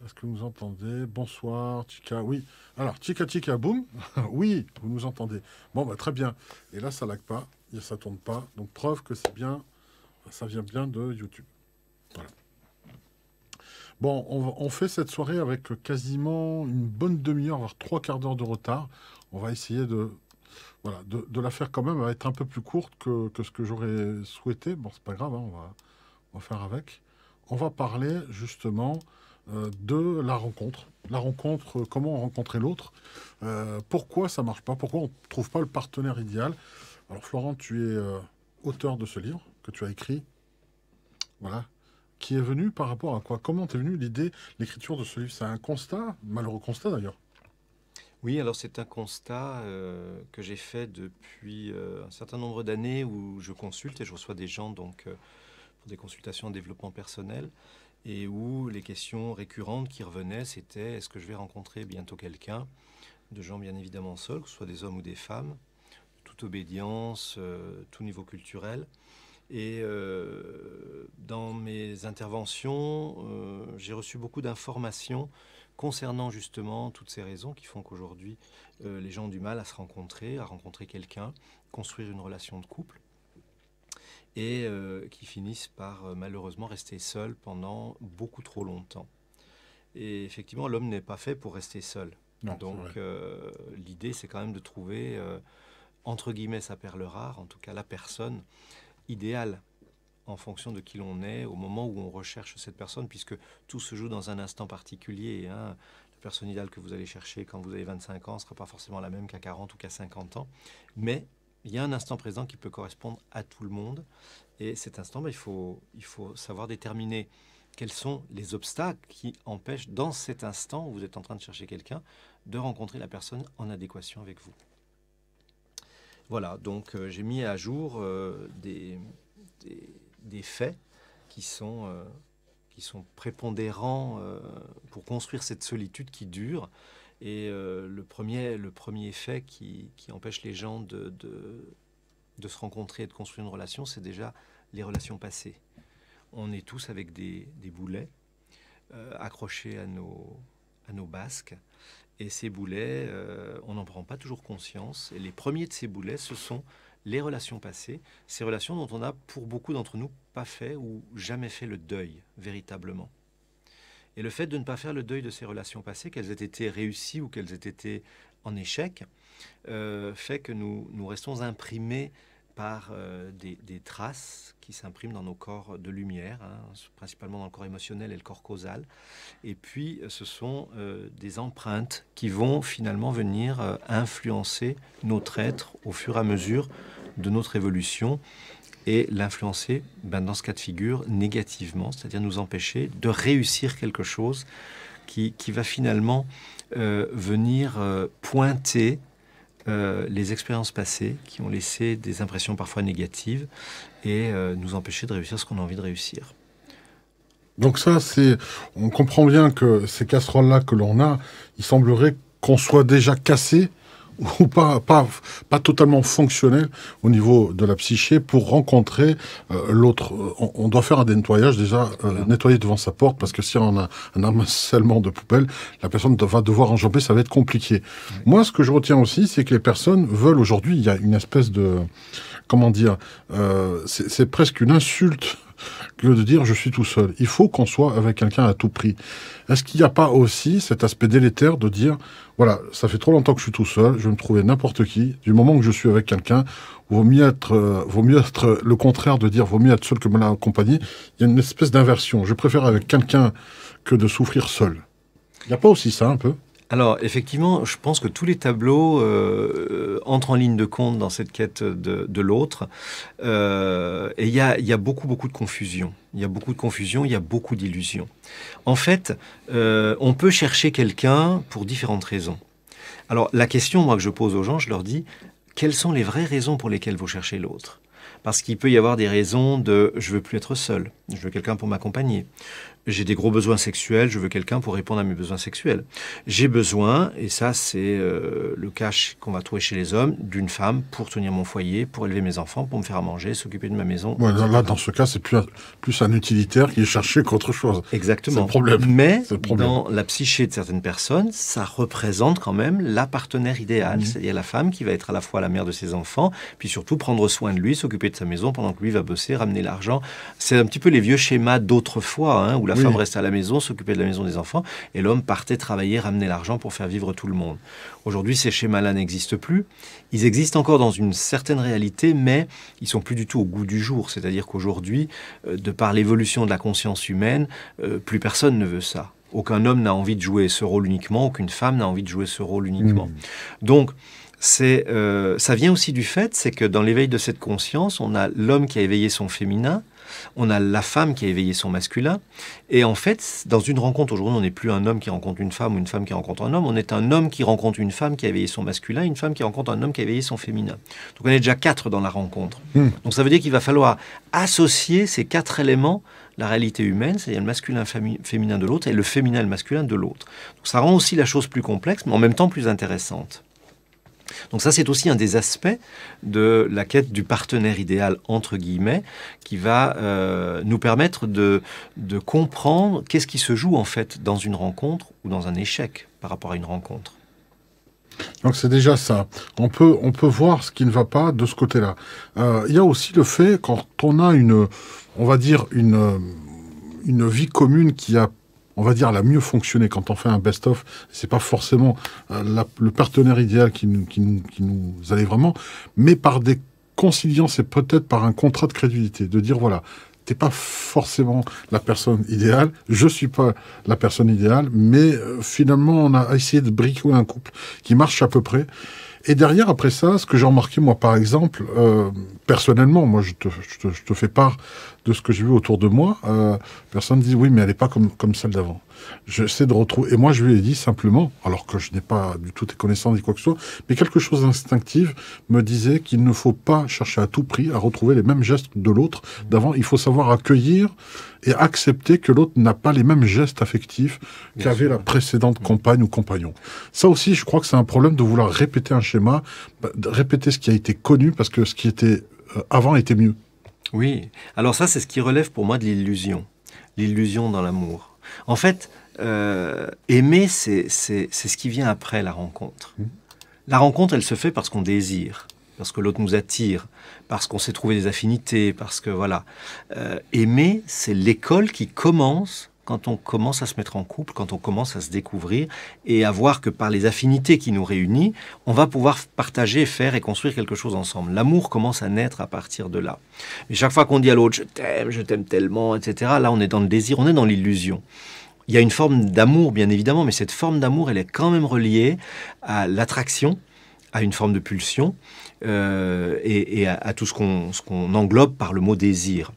Est-ce que vous nous entendez? Bonsoir, Tika. Oui. Alors, Tika Tika Boom. Oui, vous nous entendez. Bon, bah, très bien. Et là, ça lag pas. Et ça tourne pas. Donc, preuve que c'est bien. Ça vient bien de YouTube. Voilà. Bon, on fait cette soirée avec quasiment une bonne demi-heure, voire trois quarts d'heure de retard. On va essayer de la faire quand même. Elle va être un peu plus courte que ce que j'aurais souhaité. Bon, c'est pas grave, hein, on va faire avec. On va parler justement de la rencontre. La rencontre, comment rencontrer l'autre. Pourquoi ça marche pas? Pourquoi on ne trouve pas le partenaire idéal? Alors Florent, tu es auteur de ce livre que tu as écrit. Voilà. Qui est venu par rapport à quoi? Comment t'es venu l'idée, l'écriture de ce livre? C'est un constat, malheureux constat d'ailleurs. Oui, alors c'est un constat que j'ai fait depuis un certain nombre d'années où je consulte et je reçois des gens pour des consultations en développement personnel et où les questions récurrentes qui revenaient, c'était est-ce que je vais rencontrer bientôt quelqu'un, de gens bien évidemment seuls, que ce soit des hommes ou des femmes, toute obédience, tout niveau culturel. Et dans mes interventions, j'ai reçu beaucoup d'informations concernant justement toutes ces raisons qui font qu'aujourd'hui, les gens ont du mal à rencontrer quelqu'un, construire une relation de couple, et qui finissent par malheureusement rester seuls pendant beaucoup trop longtemps. Et effectivement, l'homme n'est pas fait pour rester seul. Non, c'est Donc vrai. l'idée, c'est quand même de trouver, entre guillemets, sa perle rare, en tout cas la personne idéale en fonction de qui l'on est au moment où on recherche cette personne, puisque tout se joue dans un instant particulier. Hein. La personne idéale que vous allez chercher quand vous avez 25 ans ne sera pas forcément la même qu'à 40 ou qu'à 50 ans. Mais il y a un instant présent qui peut correspondre à tout le monde. Et cet instant, il faut savoir déterminer quels sont les obstacles qui empêchent, dans cet instant où vous êtes en train de chercher quelqu'un, de rencontrer la personne en adéquation avec vous. Voilà, donc j'ai mis à jour des faits qui sont prépondérants pour construire cette solitude qui dure. Et le premier fait qui empêche les gens de se rencontrer et de construire une relation, c'est déjà les relations passées. On est tous avec des boulets accrochés à nos basques. Et ces boulets, on n'en prend pas toujours conscience. Et les premiers de ces boulets, ce sont les relations passées, ces relations dont on a, pour beaucoup d'entre nous, pas fait ou jamais fait le deuil, véritablement. Et le fait de ne pas faire le deuil de ces relations passées, qu'elles aient été réussies ou qu'elles aient été en échec, fait que nous restons imprimés par des traces qui s'impriment dans nos corps de lumière, hein, principalement dans le corps émotionnel et le corps causal. Et puis, ce sont des empreintes qui vont finalement venir influencer notre être au fur et à mesure de notre évolution et l'influencer, dans ce cas de figure, négativement, c'est-à-dire nous empêcher de réussir quelque chose qui va finalement venir pointer les expériences passées qui ont laissé des impressions parfois négatives et nous empêcher de réussir ce qu'on a envie de réussir. Donc ça, on comprend bien que ces casseroles-là que l'on a, il semblerait qu'on soit déjà cassé ou pas totalement fonctionnel au niveau de la psyché pour rencontrer l'autre. On doit faire un nettoyage déjà, Voilà. nettoyer devant sa porte, parce que si on a un amoncellement de poubelles, la personne va devoir enjamber, ça va être compliqué. Oui. Moi, ce que je retiens aussi, c'est que les personnes veulent aujourd'hui, il y a une espèce de, comment dire, c'est presque une insulte que de dire je suis tout seul. Il faut qu'on soit avec quelqu'un à tout prix. Est-ce qu'il n'y a pas aussi cet aspect délétère de dire, voilà, ça fait trop longtemps que je suis tout seul, je vais me trouver n'importe qui, du moment que je suis avec quelqu'un, vaut mieux être le contraire de dire vaut mieux être seul que mal accompagné. Il y a une espèce d'inversion. Je préfère avec quelqu'un que de souffrir seul. Il n'y a pas aussi ça un peu? Alors, effectivement, je pense que tous les tableaux entrent en ligne de compte dans cette quête de l'autre. Et il y a beaucoup, beaucoup de confusion. Il y a beaucoup de confusion, il y a beaucoup d'illusions. En fait, on peut chercher quelqu'un pour différentes raisons. Alors, la question, moi, que je pose aux gens, je leur dis, quelles sont les vraies raisons pour lesquelles vous cherchez l'autre? Parce qu'il peut y avoir des raisons de « je veux plus être seul, je veux quelqu'un pour m'accompagner, J'ai des gros besoins sexuels, je veux quelqu'un pour répondre à mes besoins sexuels. J'ai besoin, et ça c'est le cas qu'on va trouver chez les hommes, d'une femme pour tenir mon foyer, pour élever mes enfants, pour me faire à manger, s'occuper de ma maison. Ouais, là, dans ce cas, c'est plus un utilitaire qui est cherché qu'autre chose. Exactement. C'est le problème. Mais C'est le problème. dans la psyché de certaines personnes, ça représente quand même la partenaire idéale, c'est-à-dire la femme qui va être à la fois la mère de ses enfants, puis surtout prendre soin de lui, s'occuper de sa maison pendant que lui va bosser, ramener l'argent. C'est un petit peu les vieux schémas d'autrefois, hein, où la femme restait à la maison, s'occupait de la maison des enfants, et l'homme partait travailler, ramener l'argent pour faire vivre tout le monde. Aujourd'hui, ces schémas-là n'existent plus. Ils existent encore dans une certaine réalité, mais ils sont plus du tout au goût du jour. C'est-à-dire qu'aujourd'hui, de par l'évolution de la conscience humaine, plus personne ne veut ça. Aucun homme n'a envie de jouer ce rôle uniquement, aucune femme n'a envie de jouer ce rôle uniquement. Donc, ça vient aussi du fait, c'est que dans l'éveil de cette conscience, on a l'homme qui a éveillé son féminin, on a la femme qui a éveillé son masculin. Et en fait, dans une rencontre, aujourd'hui, on n'est plus un homme qui rencontre une femme ou une femme qui rencontre un homme. On est un homme qui rencontre une femme qui a éveillé son masculin, une femme qui rencontre un homme qui a éveillé son féminin. Donc on est déjà 4 dans la rencontre. Donc ça veut dire qu'il va falloir associer ces 4 éléments, la réalité humaine, c'est-à-dire le masculin féminin de l'autre et le féminin et le masculin de l'autre. Donc ça rend aussi la chose plus complexe, mais en même temps plus intéressante. Donc ça, c'est aussi un des aspects de la quête du partenaire idéal, entre guillemets, qui va nous permettre de comprendre qu'est-ce qui se joue en fait dans une rencontre ou dans un échec par rapport à une rencontre. Donc c'est déjà ça. On peut voir ce qui ne va pas de ce côté-là. Il y a aussi le fait, quand on a on va dire, une vie commune qui a, on va dire, la mieux fonctionné quand on fait un best-of, c'est pas forcément le partenaire idéal qui nous allait vraiment, mais par des conciliances et peut-être par un contrat de crédulité, de dire voilà, t'es pas forcément la personne idéale, je suis pas la personne idéale, mais finalement on a essayé de bricoler un couple qui marche à peu près. Et derrière, après ça, ce que j'ai remarqué, moi, par exemple, personnellement, moi, je te fais part de ce que j'ai vu autour de moi. Personne dit, oui, mais elle n'est pas comme celle d'avant. J'essaie de retrouver... Et moi, je lui ai dit simplement, alors que je n'ai pas du tout tes connaissances ni quoi que ce soit, mais quelque chose d'instinctif me disait qu'il ne faut pas chercher à tout prix à retrouver les mêmes gestes de l'autre d'avant. Il faut savoir accueillir et accepter que l'autre n'a pas les mêmes gestes affectifs qu'avait la précédente compagne ou compagnon. Ça aussi, je crois que c'est un problème de vouloir répéter un schéma, de répéter ce qui a été connu, parce que ce qui était avant était mieux. Oui, alors ça, c'est ce qui relève pour moi de l'illusion dans l'amour. En fait, aimer, c'est ce qui vient après la rencontre. La rencontre, elle se fait parce qu'on désire, parce que l'autre nous attire, parce qu'on s'est trouvé des affinités, parce que voilà. Aimer, c'est l'école qui commence quand on commence à se mettre en couple, quand on commence à se découvrir et à voir que par les affinités qui nous réunissent, on va pouvoir partager, faire et construire quelque chose ensemble. L'amour commence à naître à partir de là. Mais chaque fois qu'on dit à l'autre « je t'aime tellement », etc., là on est dans le désir, on est dans l'illusion. Il y a une forme d'amour, bien évidemment, mais cette forme d'amour, elle est quand même reliée à l'attraction, à une forme de pulsion et à tout ce qu'on englobe par le mot désir.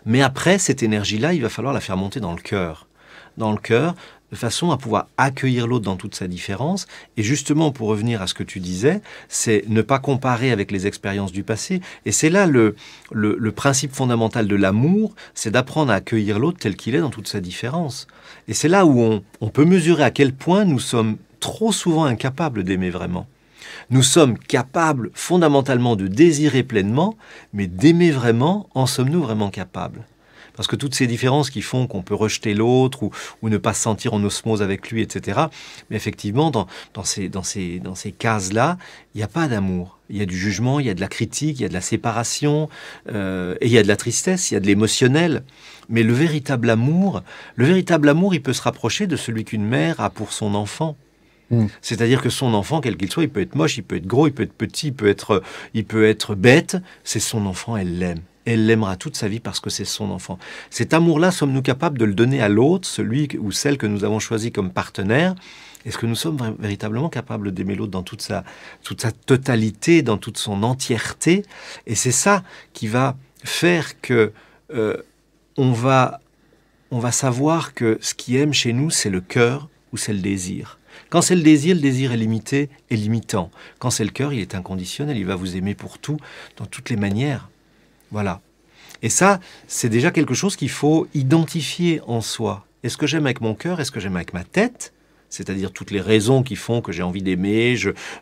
Mais après, cette énergie-là, il va falloir la faire monter dans le cœur. Dans le cœur, de façon à pouvoir accueillir l'autre dans toute sa différence. Et justement, pour revenir à ce que tu disais, c'est ne pas comparer avec les expériences du passé. Et c'est là le principe fondamental de l'amour, c'est d'apprendre à accueillir l'autre tel qu'il est dans toute sa différence. Et c'est là où on peut mesurer à quel point nous sommes trop souvent incapables d'aimer vraiment. Nous sommes capables fondamentalement de désirer pleinement, mais d'aimer vraiment, en sommes-nous vraiment capables ? Parce que toutes ces différences qui font qu'on peut rejeter l'autre ou ne pas se sentir en osmose avec lui, etc. Mais effectivement, dans ces cases-là, il n'y a pas d'amour. Il y a du jugement, il y a de la critique, il y a de la séparation, et il y a de la tristesse, il y a de l'émotionnel. Mais le véritable amour, il peut se rapprocher de celui qu'une mère a pour son enfant. C'est-à-dire que son enfant, quel qu'il soit, il peut être moche, il peut être gros, il peut être petit, il peut être bête, c'est son enfant, elle l'aime. Elle l'aimera toute sa vie parce que c'est son enfant. Cet amour-là, sommes-nous capables de le donner à l'autre, celui ou celle que nous avons choisi comme partenaire? Est-ce que nous sommes véritablement capables d'aimer l'autre dans toute sa totalité, dans toute son entièreté? Et c'est ça qui va faire que on va savoir que ce qui aime chez nous, c'est le cœur ou c'est le désir. Quand c'est le désir est limité et limitant. Quand c'est le cœur, il est inconditionnel, il va vous aimer pour tout, dans toutes les manières. Voilà. Et ça, c'est déjà quelque chose qu'il faut identifier en soi. Est-ce que j'aime avec mon cœur? Est-ce que j'aime avec ma tête? C'est-à-dire toutes les raisons qui font que j'ai envie d'aimer,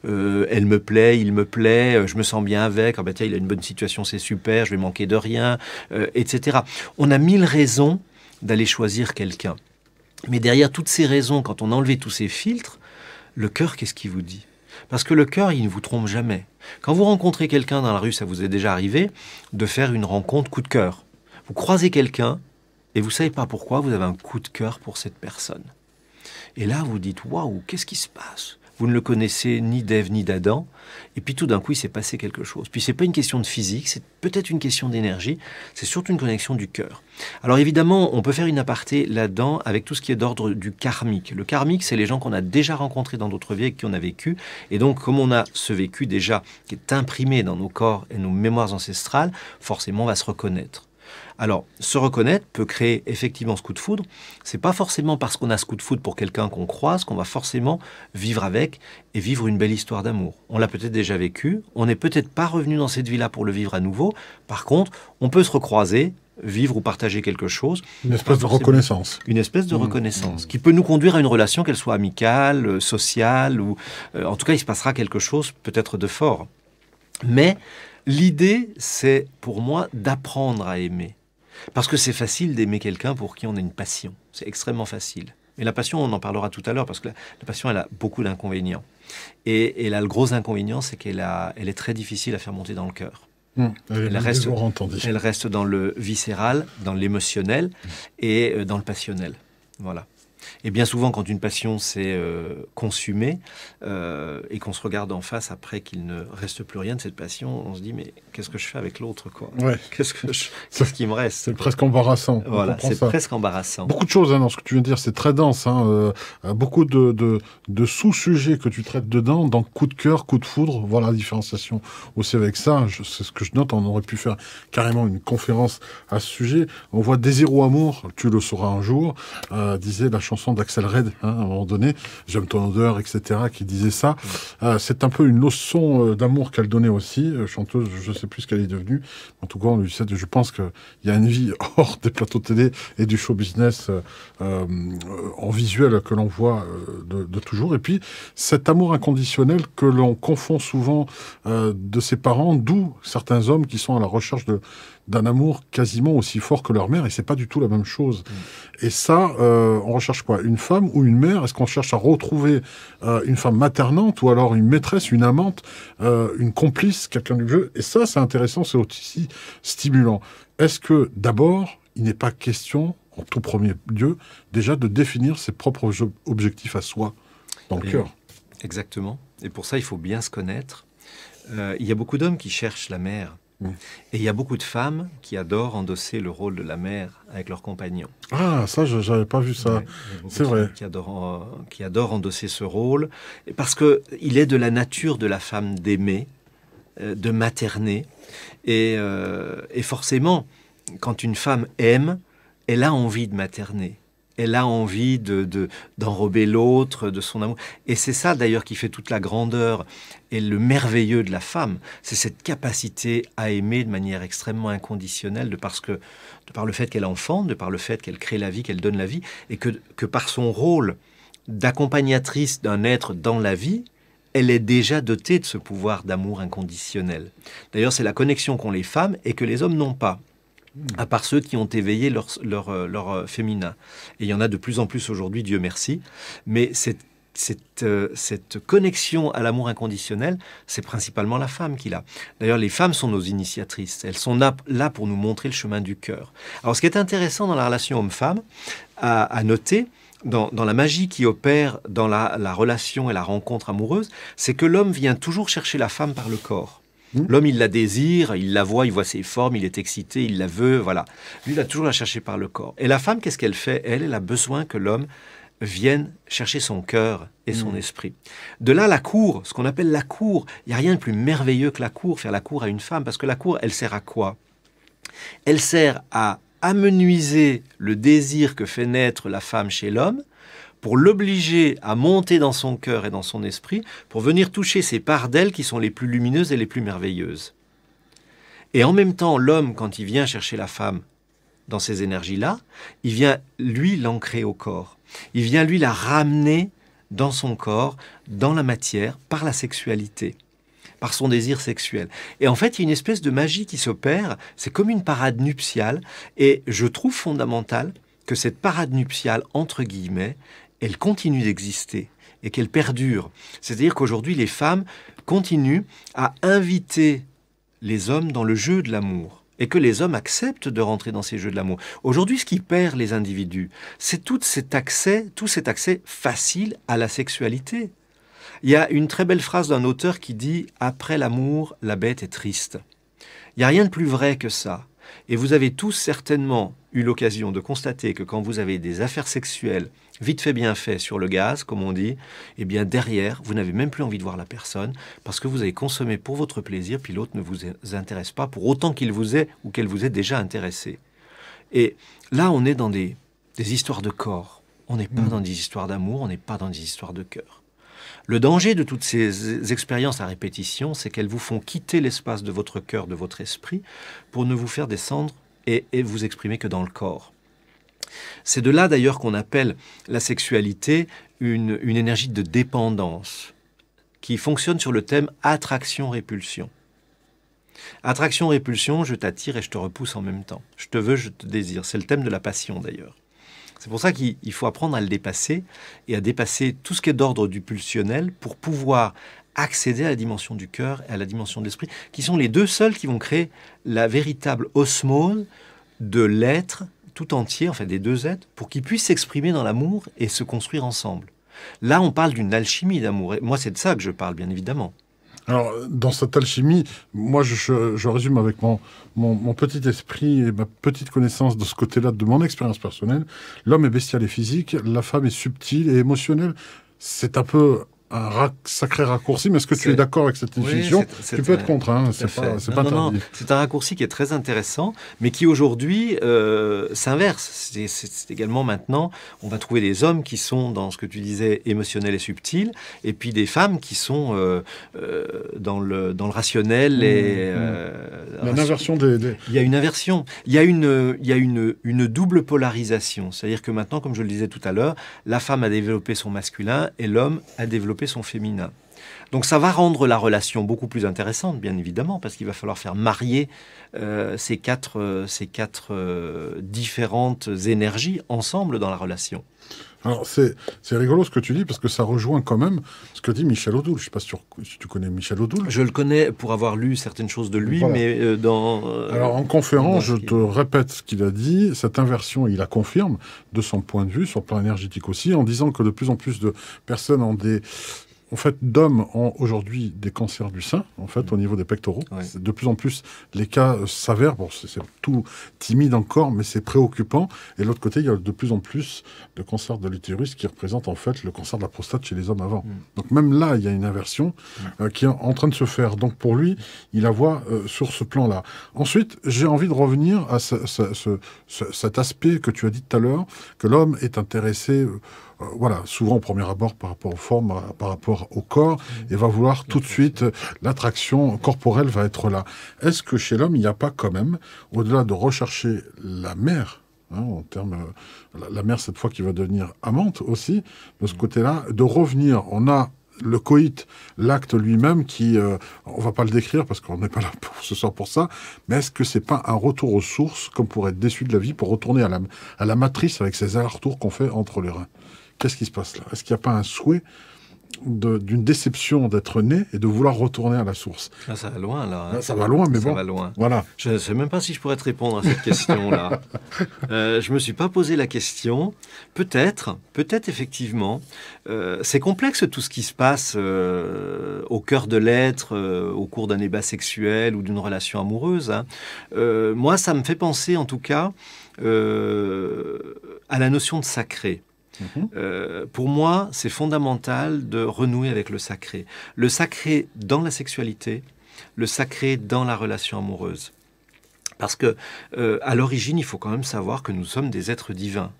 elle me plaît, il me plaît, je me sens bien avec, ah ben tiens, il a une bonne situation, c'est super, je vais manquer de rien, etc. On a 1000 raisons d'aller choisir quelqu'un. Mais derrière toutes ces raisons, quand on a enlevé tous ces filtres, le cœur, qu'est-ce qu'il vous dit? Parce que le cœur, il ne vous trompe jamais. Quand vous rencontrez quelqu'un dans la rue, ça vous est déjà arrivé de faire une rencontre coup de cœur. Vous croisez quelqu'un et vous ne savez pas pourquoi, vous avez un coup de cœur pour cette personne. Et là, vous dites, waouh, qu'est-ce qui se passe? Vous ne le connaissez ni d'Ève ni d'Adam. Et puis tout d'un coup, il s'est passé quelque chose. Puis ce n'est pas une question de physique, c'est peut-être une question d'énergie. C'est surtout une connexion du cœur. Alors évidemment, on peut faire une aparté là-dedans avec tout ce qui est d'ordre du karmique. Le karmique, c'est les gens qu'on a déjà rencontrés dans d'autres vies et qui on a vécu. Et donc, comme on a ce vécu déjà qui est imprimé dans nos corps et nos mémoires ancestrales, forcément, on va se reconnaître. Alors, se reconnaître peut créer effectivement ce coup de foudre. C'est pas forcément parce qu'on a ce coup de foudre pour quelqu'un qu'on croise qu'on va forcément vivre avec et vivre une belle histoire d'amour. On l'a peut-être déjà vécu, on n'est peut-être pas revenu dans cette vie-là pour le vivre à nouveau. Par contre, on peut se recroiser, vivre ou partager quelque chose. Une espèce de reconnaissance. Une espèce de reconnaissance qui peut nous conduire à une relation, qu'elle soit amicale, sociale, ou en tout cas, il se passera quelque chose peut-être de fort. Mais l'idée, c'est pour moi d'apprendre à aimer. Parce que c'est facile d'aimer quelqu'un pour qui on a une passion. C'est extrêmement facile. Mais la passion, on en parlera tout à l'heure, parce que la passion, elle a beaucoup d'inconvénients. Et là, le gros inconvénient, c'est elle est très difficile à faire monter dans le cœur. Elle reste dans le viscéral, dans l'émotionnel et dans le passionnel. Voilà. Et bien souvent, quand une passion s'est consumée et qu'on se regarde en face après qu'il ne reste plus rien de cette passion, on se dit mais qu'est-ce que je fais avec l'autre quoi? Ouais. Qu'est-ce qui me reste? C'est presque embarrassant. Voilà, c'est presque embarrassant. Beaucoup de choses dans ce que tu viens de dire, c'est très dense. Beaucoup de sous-sujets que tu traites dedans, dans coup de cœur, coup de foudre, voilà la différenciation aussi avec ça. C'est ce que je note, on aurait pu faire carrément une conférence à ce sujet. On voit Désir ou amour, tu le sauras un jour, disait la chanson d'Axel Red, à un moment donné, J'aime ton odeur, etc., qui disait ça. C'est un peu une leçon d'amour qu'elle donnait aussi, chanteuse, je ne sais plus ce qu'elle est devenue. En tout cas, on lui sait, je pense qu'il y a une vie hors des plateaux télé et du show business en visuel que l'on voit de toujours. Et puis, cet amour inconditionnel que l'on confond souvent de ses parents, d'où certains hommes qui sont à la recherche d'un amour quasiment aussi fort que leur mère, et c'est pas du tout la même chose. Et ça, on recherche quoi? Une femme ou une mère? Est-ce qu'on cherche à retrouver une femme maternante, ou alors une maîtresse, une amante, une complice, quelqu'un du jeu? Et ça, c'est intéressant, c'est aussi stimulant. Est-ce que, d'abord, il n'est pas question, en tout premier lieu, déjà de définir ses propres objectifs à soi, dans le cœur? Exactement. Et pour ça, il faut bien se connaître. Il y a beaucoup d'hommes qui cherchent la mère. Et il y a beaucoup de femmes qui adorent endosser le rôle de la mère avec leurs compagnons. Ah, ça, je n'avais pas vu ça. Ouais, c'est vrai. Qui adorent endosser ce rôle, parce qu'il est de la nature de la femme d'aimer, de materner. Et forcément, quand une femme aime, elle a envie de materner. Elle a envie d'enrober l'autre, de son amour. Et c'est ça d'ailleurs qui fait toute la grandeur et le merveilleux de la femme. C'est cette capacité à aimer de manière extrêmement inconditionnelle, de par le fait qu'elle enfante, de par le fait qu'elle crée la vie, qu'elle donne la vie, et que par son rôle d'accompagnatrice d'un être dans la vie, elle est déjà dotée de ce pouvoir d'amour inconditionnel. D'ailleurs, c'est la connexion qu'ont les femmes et que les hommes n'ont pas, à part ceux qui ont éveillé leur féminin. Et il y en a de plus en plus aujourd'hui, Dieu merci. Mais cette connexion à l'amour inconditionnel, c'est principalement la femme qui l'a. D'ailleurs, les femmes sont nos initiatrices. Elles sont là pour nous montrer le chemin du cœur. Alors, ce qui est intéressant dans la relation homme-femme, à noter, dans la magie qui opère dans la relation et la rencontre amoureuse, c'est que l'homme vient toujours chercher la femme par le corps. L'homme, il la désire, il la voit, il voit ses formes, il est excité, il la veut, voilà. Lui, il a toujours la chercher par le corps. Et la femme, qu'est-ce qu'elle fait? Elle a besoin que l'homme vienne chercher son cœur et son esprit. De là, la cour, ce qu'on appelle la cour, il n'y a rien de plus merveilleux que la cour, faire la cour à une femme, parce que la cour, elle sert à quoi? Elle sert à amenuiser le désir que fait naître la femme chez l'homme, pour l'obliger à monter dans son cœur et dans son esprit, pour venir toucher ces parts d'elle qui sont les plus lumineuses et les plus merveilleuses. Et en même temps, l'homme, quand il vient chercher la femme dans ces énergies-là, il vient, lui, l'ancrer au corps. Il vient, lui, la ramener dans son corps, dans la matière, par la sexualité, par son désir sexuel. Et en fait, il y a une espèce de magie qui s'opère, c'est comme une parade nuptiale, et je trouve fondamental que cette parade nuptiale, entre guillemets, elle continue d'exister et qu'elle perdure. C'est-à-dire qu'aujourd'hui, les femmes continuent à inviter les hommes dans le jeu de l'amour et que les hommes acceptent de rentrer dans ces jeux de l'amour. Aujourd'hui, ce qui perd les individus, c'est tout cet accès facile à la sexualité. Il y a une très belle phrase d'un auteur qui dit « Après l'amour, la bête est triste ». Il n'y a rien de plus vrai que ça. Et vous avez tous certainement eu l'occasion de constater que quand vous avez des affaires sexuelles vite fait bien fait sur le gaz, comme on dit, eh bien derrière, vous n'avez même plus envie de voir la personne parce que vous avez consommé pour votre plaisir, puis l'autre ne vous intéresse pas pour autant qu'il vous ait ou qu'elle vous ait déjà intéressé. Et là, on est dans des histoires de corps. On n'est pas dans des histoires d'amour, on n'est pas dans des histoires de cœur. Le danger de toutes ces expériences à répétition, c'est qu'elles vous font quitter l'espace de votre cœur, de votre esprit, pour ne vous faire descendre et vous exprimer que dans le corps. C'est de là d'ailleurs qu'on appelle la sexualité une énergie de dépendance qui fonctionne sur le thème attraction-répulsion. Attraction-répulsion, je t'attire et je te repousse en même temps. Je te veux, je te désire. C'est le thème de la passion d'ailleurs. C'est pour ça qu'il faut apprendre à le dépasser et à dépasser tout ce qui est d'ordre du pulsionnel pour pouvoir accéder à la dimension du cœur et à la dimension de l'esprit, qui sont les deux seuls qui vont créer la véritable osmose de l'être tout entier, enfin des deux êtres, pour qu'ils puissent s'exprimer dans l'amour et se construire ensemble. Là, on parle d'une alchimie d'amour. Et moi, c'est de ça que je parle, bien évidemment. Alors, dans cette alchimie, moi, je résume avec mon petit esprit et ma petite connaissance de ce côté-là, de mon expérience personnelle. L'homme est bestial et physique, la femme est subtile et émotionnelle. C'est un peu un sacré raccourci, mais est-ce que tu es d'accord avec cette définition? Tu peux être contre, hein, c'est pas interdit. C'est un raccourci qui est très intéressant, mais qui aujourd'hui s'inverse. C'est également maintenant, on va trouver des hommes qui sont dans ce que tu disais émotionnel et subtil, et puis des femmes qui sont dans le rationnel et une inversion des... Il y a une inversion, il y a une double polarisation, c'est-à-dire que maintenant, comme je le disais tout à l'heure, la femme a développé son masculin et l'homme a développé son féminin. Donc ça va rendre la relation beaucoup plus intéressante, bien évidemment, parce qu'il va falloir faire marier ces quatre différentes énergies ensemble dans la relation. Alors c'est rigolo ce que tu dis, parce que ça rejoint quand même ce que dit Michel Odoul. Je ne sais pas si tu connais Michel Odoul. Je le connais pour avoir lu certaines choses de lui, voilà. Mais alors en conférence, je te répète ce qu'il a dit. Cette inversion, il la confirme de son point de vue, sur le plan énergétique aussi, en disant que de plus en plus de personnes ont d'hommes ont aujourd'hui des cancers du sein, en fait, au niveau des pectoraux. Ouais. De plus en plus, les cas s'avèrent, bon, c'est tout timide encore, mais c'est préoccupant. Et de l'autre côté, il y a de plus en plus de cancers de l'utérus qui représentent en fait le cancer de la prostate chez les hommes avant. Donc même là, il y a une inversion qui est en train de se faire. Donc pour lui, il la voit sur ce plan-là. Ensuite, j'ai envie de revenir à cet aspect que tu as dit tout à l'heure, que l'homme est intéressé... voilà, souvent au premier abord par rapport aux formes, par rapport au corps, et va vouloir tout de suite, l'attraction corporelle va être là. Est-ce que chez l'homme, il n'y a pas quand même, au-delà de rechercher la mère, en termes, la mère cette fois qui va devenir amante aussi, de ce côté-là, de revenir, on a le coït, l'acte lui-même qui, on va pas le décrire parce qu'on n'est pas là ce soir pour ça, mais est-ce que c'est pas un retour aux sources, comme pour être déçu de la vie, pour retourner à la matrice avec ces allers-retours qu'on fait entre les reins? Qu'est-ce qui se passe là? Est-ce qu'il n'y a pas un souhait d'une déception d'être né et de vouloir retourner à la source? Là, ça va loin, là. Hein. Là, ça va loin, mais ça bon. Va loin. Voilà. Je ne sais même pas si je pourrais te répondre à cette question-là. Je ne me suis pas posé la question. Peut-être effectivement. C'est complexe tout ce qui se passe au cœur de l'être, au cours d'un débat sexuel ou d'une relation amoureuse. Hein. Moi, ça me fait penser, en tout cas, à la notion de sacré. Pour moi, c'est fondamental de renouer avec le sacré. Le sacré dans la sexualité, le sacré dans la relation amoureuse. Parce que, à l'origine, il faut quand même savoir que nous sommes des êtres divins.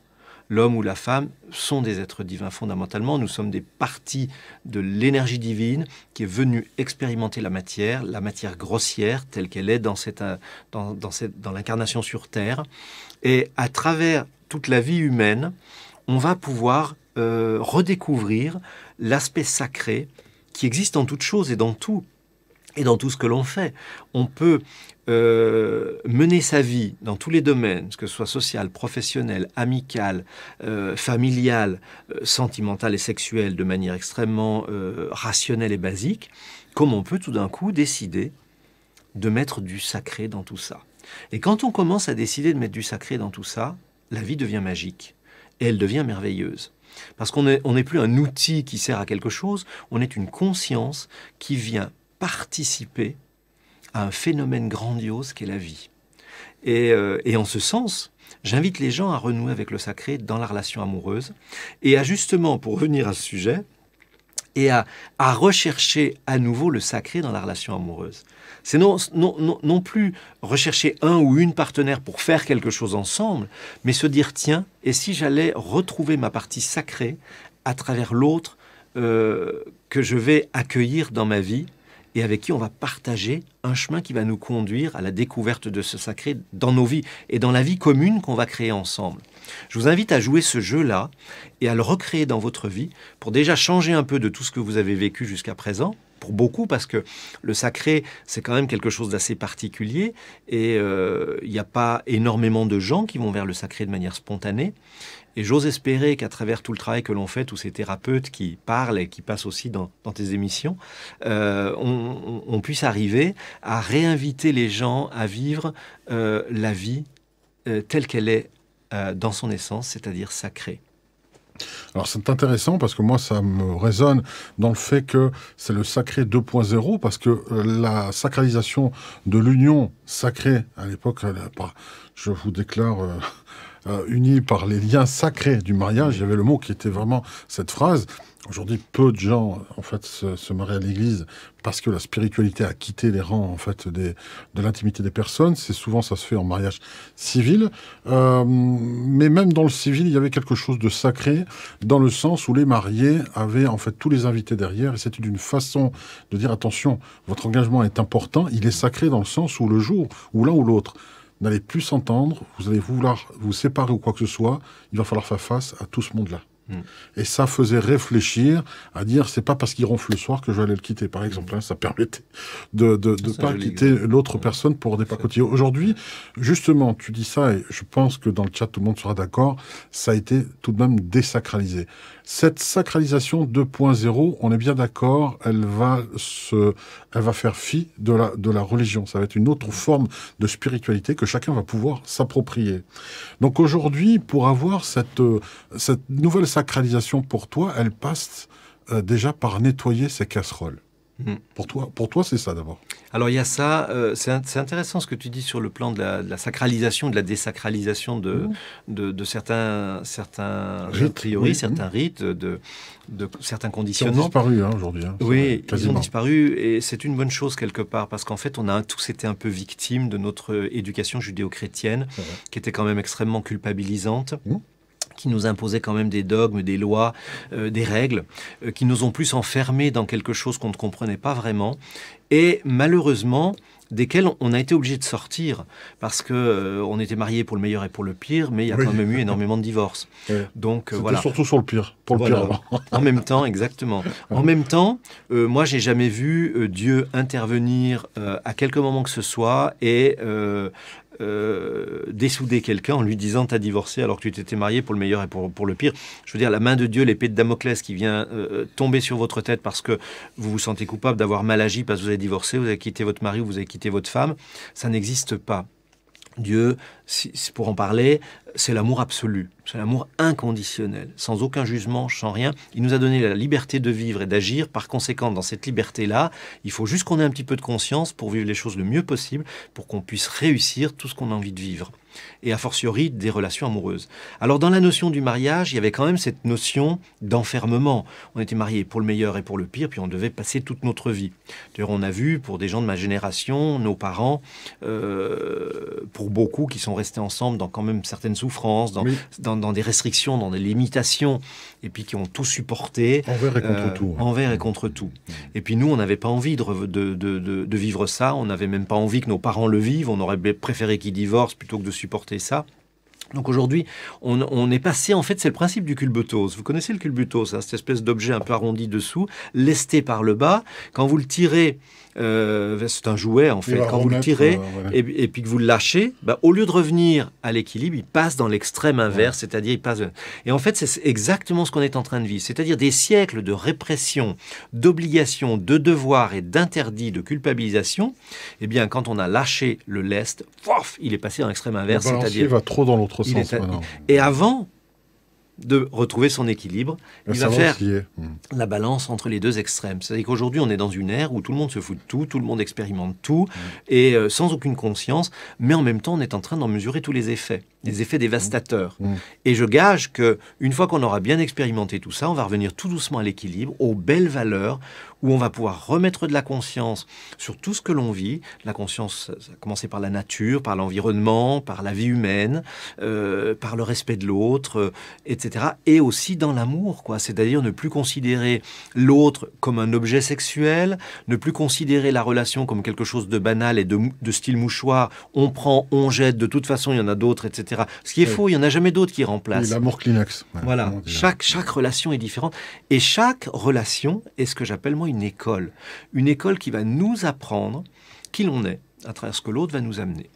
l'homme ou la femme sont des êtres divins fondamentalement. Nous sommes des parties de l'énergie divine qui est venue expérimenter la matière grossière telle qu'elle est dans l'incarnation sur Terre. Et à travers toute la vie humaine, on va pouvoir redécouvrir l'aspect sacré qui existe en toute chose et dans tout ce que l'on fait. On peut mener sa vie dans tous les domaines, que ce soit social, professionnel, amical, familial, sentimental et sexuel, de manière extrêmement rationnelle et basique, comme on peut tout d'un coup décider de mettre du sacré dans tout ça. Et quand on commence à décider de mettre du sacré dans tout ça, la vie devient magique et elle devient merveilleuse. Parce qu'on n'est plus un outil qui sert à quelque chose, on est une conscience qui vient participer à un phénomène grandiose qu'est la vie. Et en ce sens, j'invite les gens à renouer avec le sacré dans la relation amoureuse et à justement, pour revenir à ce sujet, et à rechercher à nouveau le sacré dans la relation amoureuse. C'est non plus rechercher un ou une partenaire pour faire quelque chose ensemble, mais se dire, tiens, et si j'allais retrouver ma partie sacrée à travers l'autre que je vais accueillir dans ma vie et avec qui on va partager un chemin qui va nous conduire à la découverte de ce sacré dans nos vies et dans la vie commune qu'on va créer ensemble. Je vous invite à jouer ce jeu-là et à le recréer dans votre vie pour déjà changer un peu de tout ce que vous avez vécu jusqu'à présent, pour beaucoup, parce que le sacré, c'est quand même quelque chose d'assez particulier et il n'y a pas énormément de gens qui vont vers le sacré de manière spontanée. Et j'ose espérer qu'à travers tout le travail que l'on fait, tous ces thérapeutes qui parlent et qui passent aussi dans tes émissions, on puisse arriver à réinviter les gens à vivre la vie telle qu'elle est dans son essence, c'est-à-dire sacrée. Alors c'est intéressant parce que moi ça me résonne dans le fait que c'est le sacré 2.0 parce que la sacralisation de l'union sacrée à l'époque, je vous déclare unis par les liens sacrés du mariage, il y avait le mot qui était vraiment cette phrase. Aujourd'hui, peu de gens en fait se marient à l'église parce que la spiritualité a quitté les rangs en fait de l'intimité des personnes. C'est souvent ça se fait en mariage civil, mais même dans le civil, il y avait quelque chose de sacré dans le sens où les mariés avaient en fait tous les invités derrière et c'était une façon de dire attention, votre engagement est important, il est sacré dans le sens où le jour où l'un ou l'autre n'allez plus s'entendre, vous allez vouloir vous séparer ou quoi que ce soit, il va falloir faire face à tout ce monde-là. Et ça faisait réfléchir à dire c'est pas parce qu'il ronfle le soir que je vais aller le quitter par exemple, hein, ça permettait de pas quitter l'autre personne pour des pacotiers. Aujourd'hui justement tu dis ça et je pense que dans le chat tout le monde sera d'accord, ça a été tout de même désacralisé. Cette sacralisation 2.0, on est bien d'accord, elle va faire fi de la religion. Ça va être une autre forme de spiritualité que chacun va pouvoir s'approprier. Donc aujourd'hui, pour avoir cette nouvelle sacralisation pour toi, elle passe déjà par nettoyer ses casseroles. Pour toi, c'est ça d'abord. Alors il y a ça, c'est intéressant ce que tu dis sur le plan de la sacralisation, de la désacralisation de certains rites, a priori, certains rites, de certains conditionnements. Ils ont disparu aujourd'hui. Hein, oui, quasiment. Ils ont disparu et c'est une bonne chose quelque part parce qu'en fait on a tous été un peu victimes de notre éducation judéo-chrétienne qui était quand même extrêmement culpabilisante. Qui nous imposaient quand même des dogmes, des lois, des règles, qui nous ont plus enfermés dans quelque chose qu'on ne comprenait pas vraiment, et malheureusement, desquels on a été obligé de sortir, parce qu'on était mariés pour le meilleur et pour le pire, mais il y a quand même eu énormément de divorces. Donc voilà. Surtout sur le pire, pour le pire. En même temps, exactement. En même temps, moi, j'ai jamais vu Dieu intervenir à quelque moment que ce soit et dessouder quelqu'un en lui disant t'as divorcé alors que tu t'étais marié pour le meilleur et pour le pire. Je veux dire, la main de Dieu, l'épée de Damoclès qui vient tomber sur votre tête parce que vous vous sentez coupable d'avoir mal agi parce que vous avez divorcé, vous avez quitté votre mari ou vous avez quitté votre femme, ça n'existe pas. Dieu, pour en parler, c'est l'amour absolu, c'est l'amour inconditionnel, sans aucun jugement, sans rien. Il nous a donné la liberté de vivre et d'agir. Par conséquent, dans cette liberté-là, il faut juste qu'on ait un petit peu de conscience pour vivre les choses le mieux possible, pour qu'on puisse réussir tout ce qu'on a envie de vivre. Et a fortiori, des relations amoureuses. Alors, dans la notion du mariage, il y avait quand même cette notion d'enfermement. On était mariés pour le meilleur et pour le pire, puis on devait passer toute notre vie. D'ailleurs, on a vu, pour des gens de ma génération, nos parents, pour beaucoup qui sont restés ensemble dans quand même certaines souffrance, dans des restrictions, dans des limitations, et puis qui ont tout supporté. Envers et contre tout. Envers et contre tout. Et puis nous, on n'avait pas envie de vivre ça, on n'avait même pas envie que nos parents le vivent, on aurait préféré qu'ils divorcent plutôt que de supporter ça. Donc aujourd'hui, on est passé, en fait, c'est le principe du culbutos. Vous connaissez le culbutos, hein, cette espèce d'objet un peu arrondi dessous, lesté par le bas. Quand vous le tirez, c'est un jouet, en fait. Quand vous le tirez et puis que vous le lâchez, au lieu de revenir à l'équilibre, il passe dans l'extrême inverse, c'est-à-dire il passe... Et en fait, c'est exactement ce qu'on est en train de vivre. C'est-à-dire des siècles de répression, d'obligation, de devoirs et d'interdits, de culpabilisation. Eh bien, quand on a lâché le lest, pouf, il est passé dans l'extrême inverse. Le balancier va trop dans l'autre sens maintenant. Et avant de retrouver son équilibre, il va faire la balance entre les deux extrêmes. C'est-à-dire qu'aujourd'hui, on est dans une ère où tout le monde se fout de tout le monde expérimente tout, et sans aucune conscience, mais en même temps, on est en train d'en mesurer tous les effets dévastateurs. Et je gage qu'une fois qu'on aura bien expérimenté tout ça, on va revenir tout doucement à l'équilibre, aux belles valeurs, où on va pouvoir remettre de la conscience sur tout ce que l'on vit. La conscience, ça a commencé par la nature, par l'environnement, par la vie humaine, par le respect de l'autre, etc. Et aussi dans l'amour, quoi. C'est-à-dire ne plus considérer l'autre comme un objet sexuel, ne plus considérer la relation comme quelque chose de banal et de style mouchoir. On prend, on jette, de toute façon, il y en a d'autres, etc. Ce qui est faux, il n'y en a jamais d'autres qui remplacent. L'amour Kleenex. Voilà, chaque relation est différente. Et chaque relation est ce que j'appelle, moi, une école qui va nous apprendre qui l'on est à travers ce que l'autre va nous amener.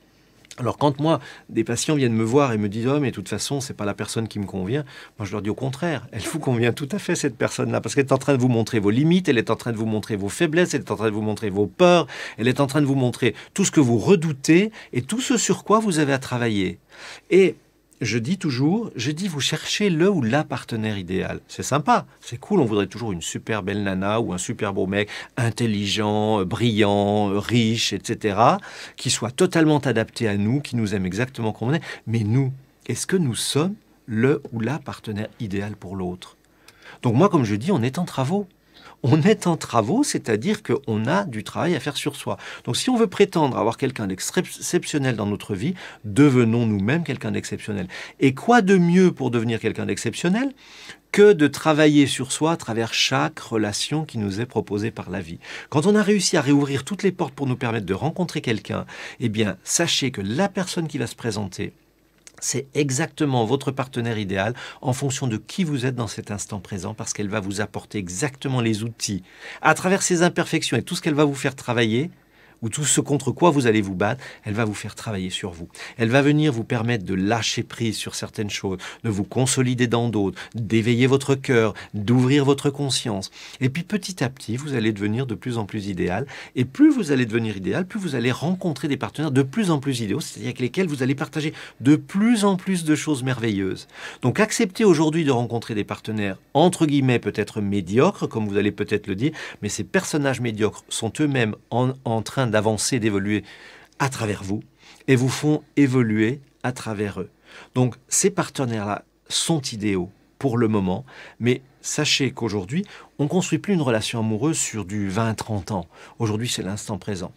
Alors quand moi, des patients viennent me voir et me disent « Oh, mais de toute façon, c'est pas la personne qui me convient », moi je leur dis au contraire, elle vous convient tout à fait, cette personne-là, parce qu'elle est en train de vous montrer vos limites, elle est en train de vous montrer vos faiblesses, elle est en train de vous montrer vos peurs, elle est en train de vous montrer tout ce que vous redoutez et tout ce sur quoi vous avez à travailler. Et je dis toujours, vous cherchez le ou la partenaire idéal. C'est sympa, c'est cool, on voudrait toujours une super belle nana ou un super beau mec, intelligent, brillant, riche, etc., qui soit totalement adapté à nous, qui nous aime exactement comme on est. Mais nous, est-ce que nous sommes le ou la partenaire idéal pour l'autre? Donc moi, comme je dis, on est en travaux. On est en travaux, c'est-à-dire qu'on a du travail à faire sur soi. Donc si on veut prétendre avoir quelqu'un d'exceptionnel dans notre vie, devenons nous-mêmes quelqu'un d'exceptionnel. Et quoi de mieux pour devenir quelqu'un d'exceptionnel que de travailler sur soi à travers chaque relation qui nous est proposée par la vie. Quand on a réussi à réouvrir toutes les portes pour nous permettre de rencontrer quelqu'un, eh bien, sachez que la personne qui va se présenter, c'est exactement votre partenaire idéal en fonction de qui vous êtes dans cet instant présent, parce qu'elle va vous apporter exactement les outils à travers ses imperfections et tout ce qu'elle va vous faire travailler, ou tout ce contre quoi vous allez vous battre, elle va vous faire travailler sur vous. Elle va venir vous permettre de lâcher prise sur certaines choses, de vous consolider dans d'autres, d'éveiller votre cœur, d'ouvrir votre conscience. Et puis petit à petit, vous allez devenir de plus en plus idéal. Et plus vous allez devenir idéal, plus vous allez rencontrer des partenaires de plus en plus idéaux, c'est-à-dire avec lesquels vous allez partager de plus en plus de choses merveilleuses. Donc acceptez aujourd'hui de rencontrer des partenaires, entre guillemets, peut-être médiocres, comme vous allez peut-être le dire, mais ces personnages médiocres sont eux-mêmes en train d'avancer, d'évoluer à travers vous et vous font évoluer à travers eux. Donc ces partenaires-là sont idéaux pour le moment, mais sachez qu'aujourd'hui, on ne construit plus une relation amoureuse sur du 20-30 ans. Aujourd'hui, c'est l'instant présent.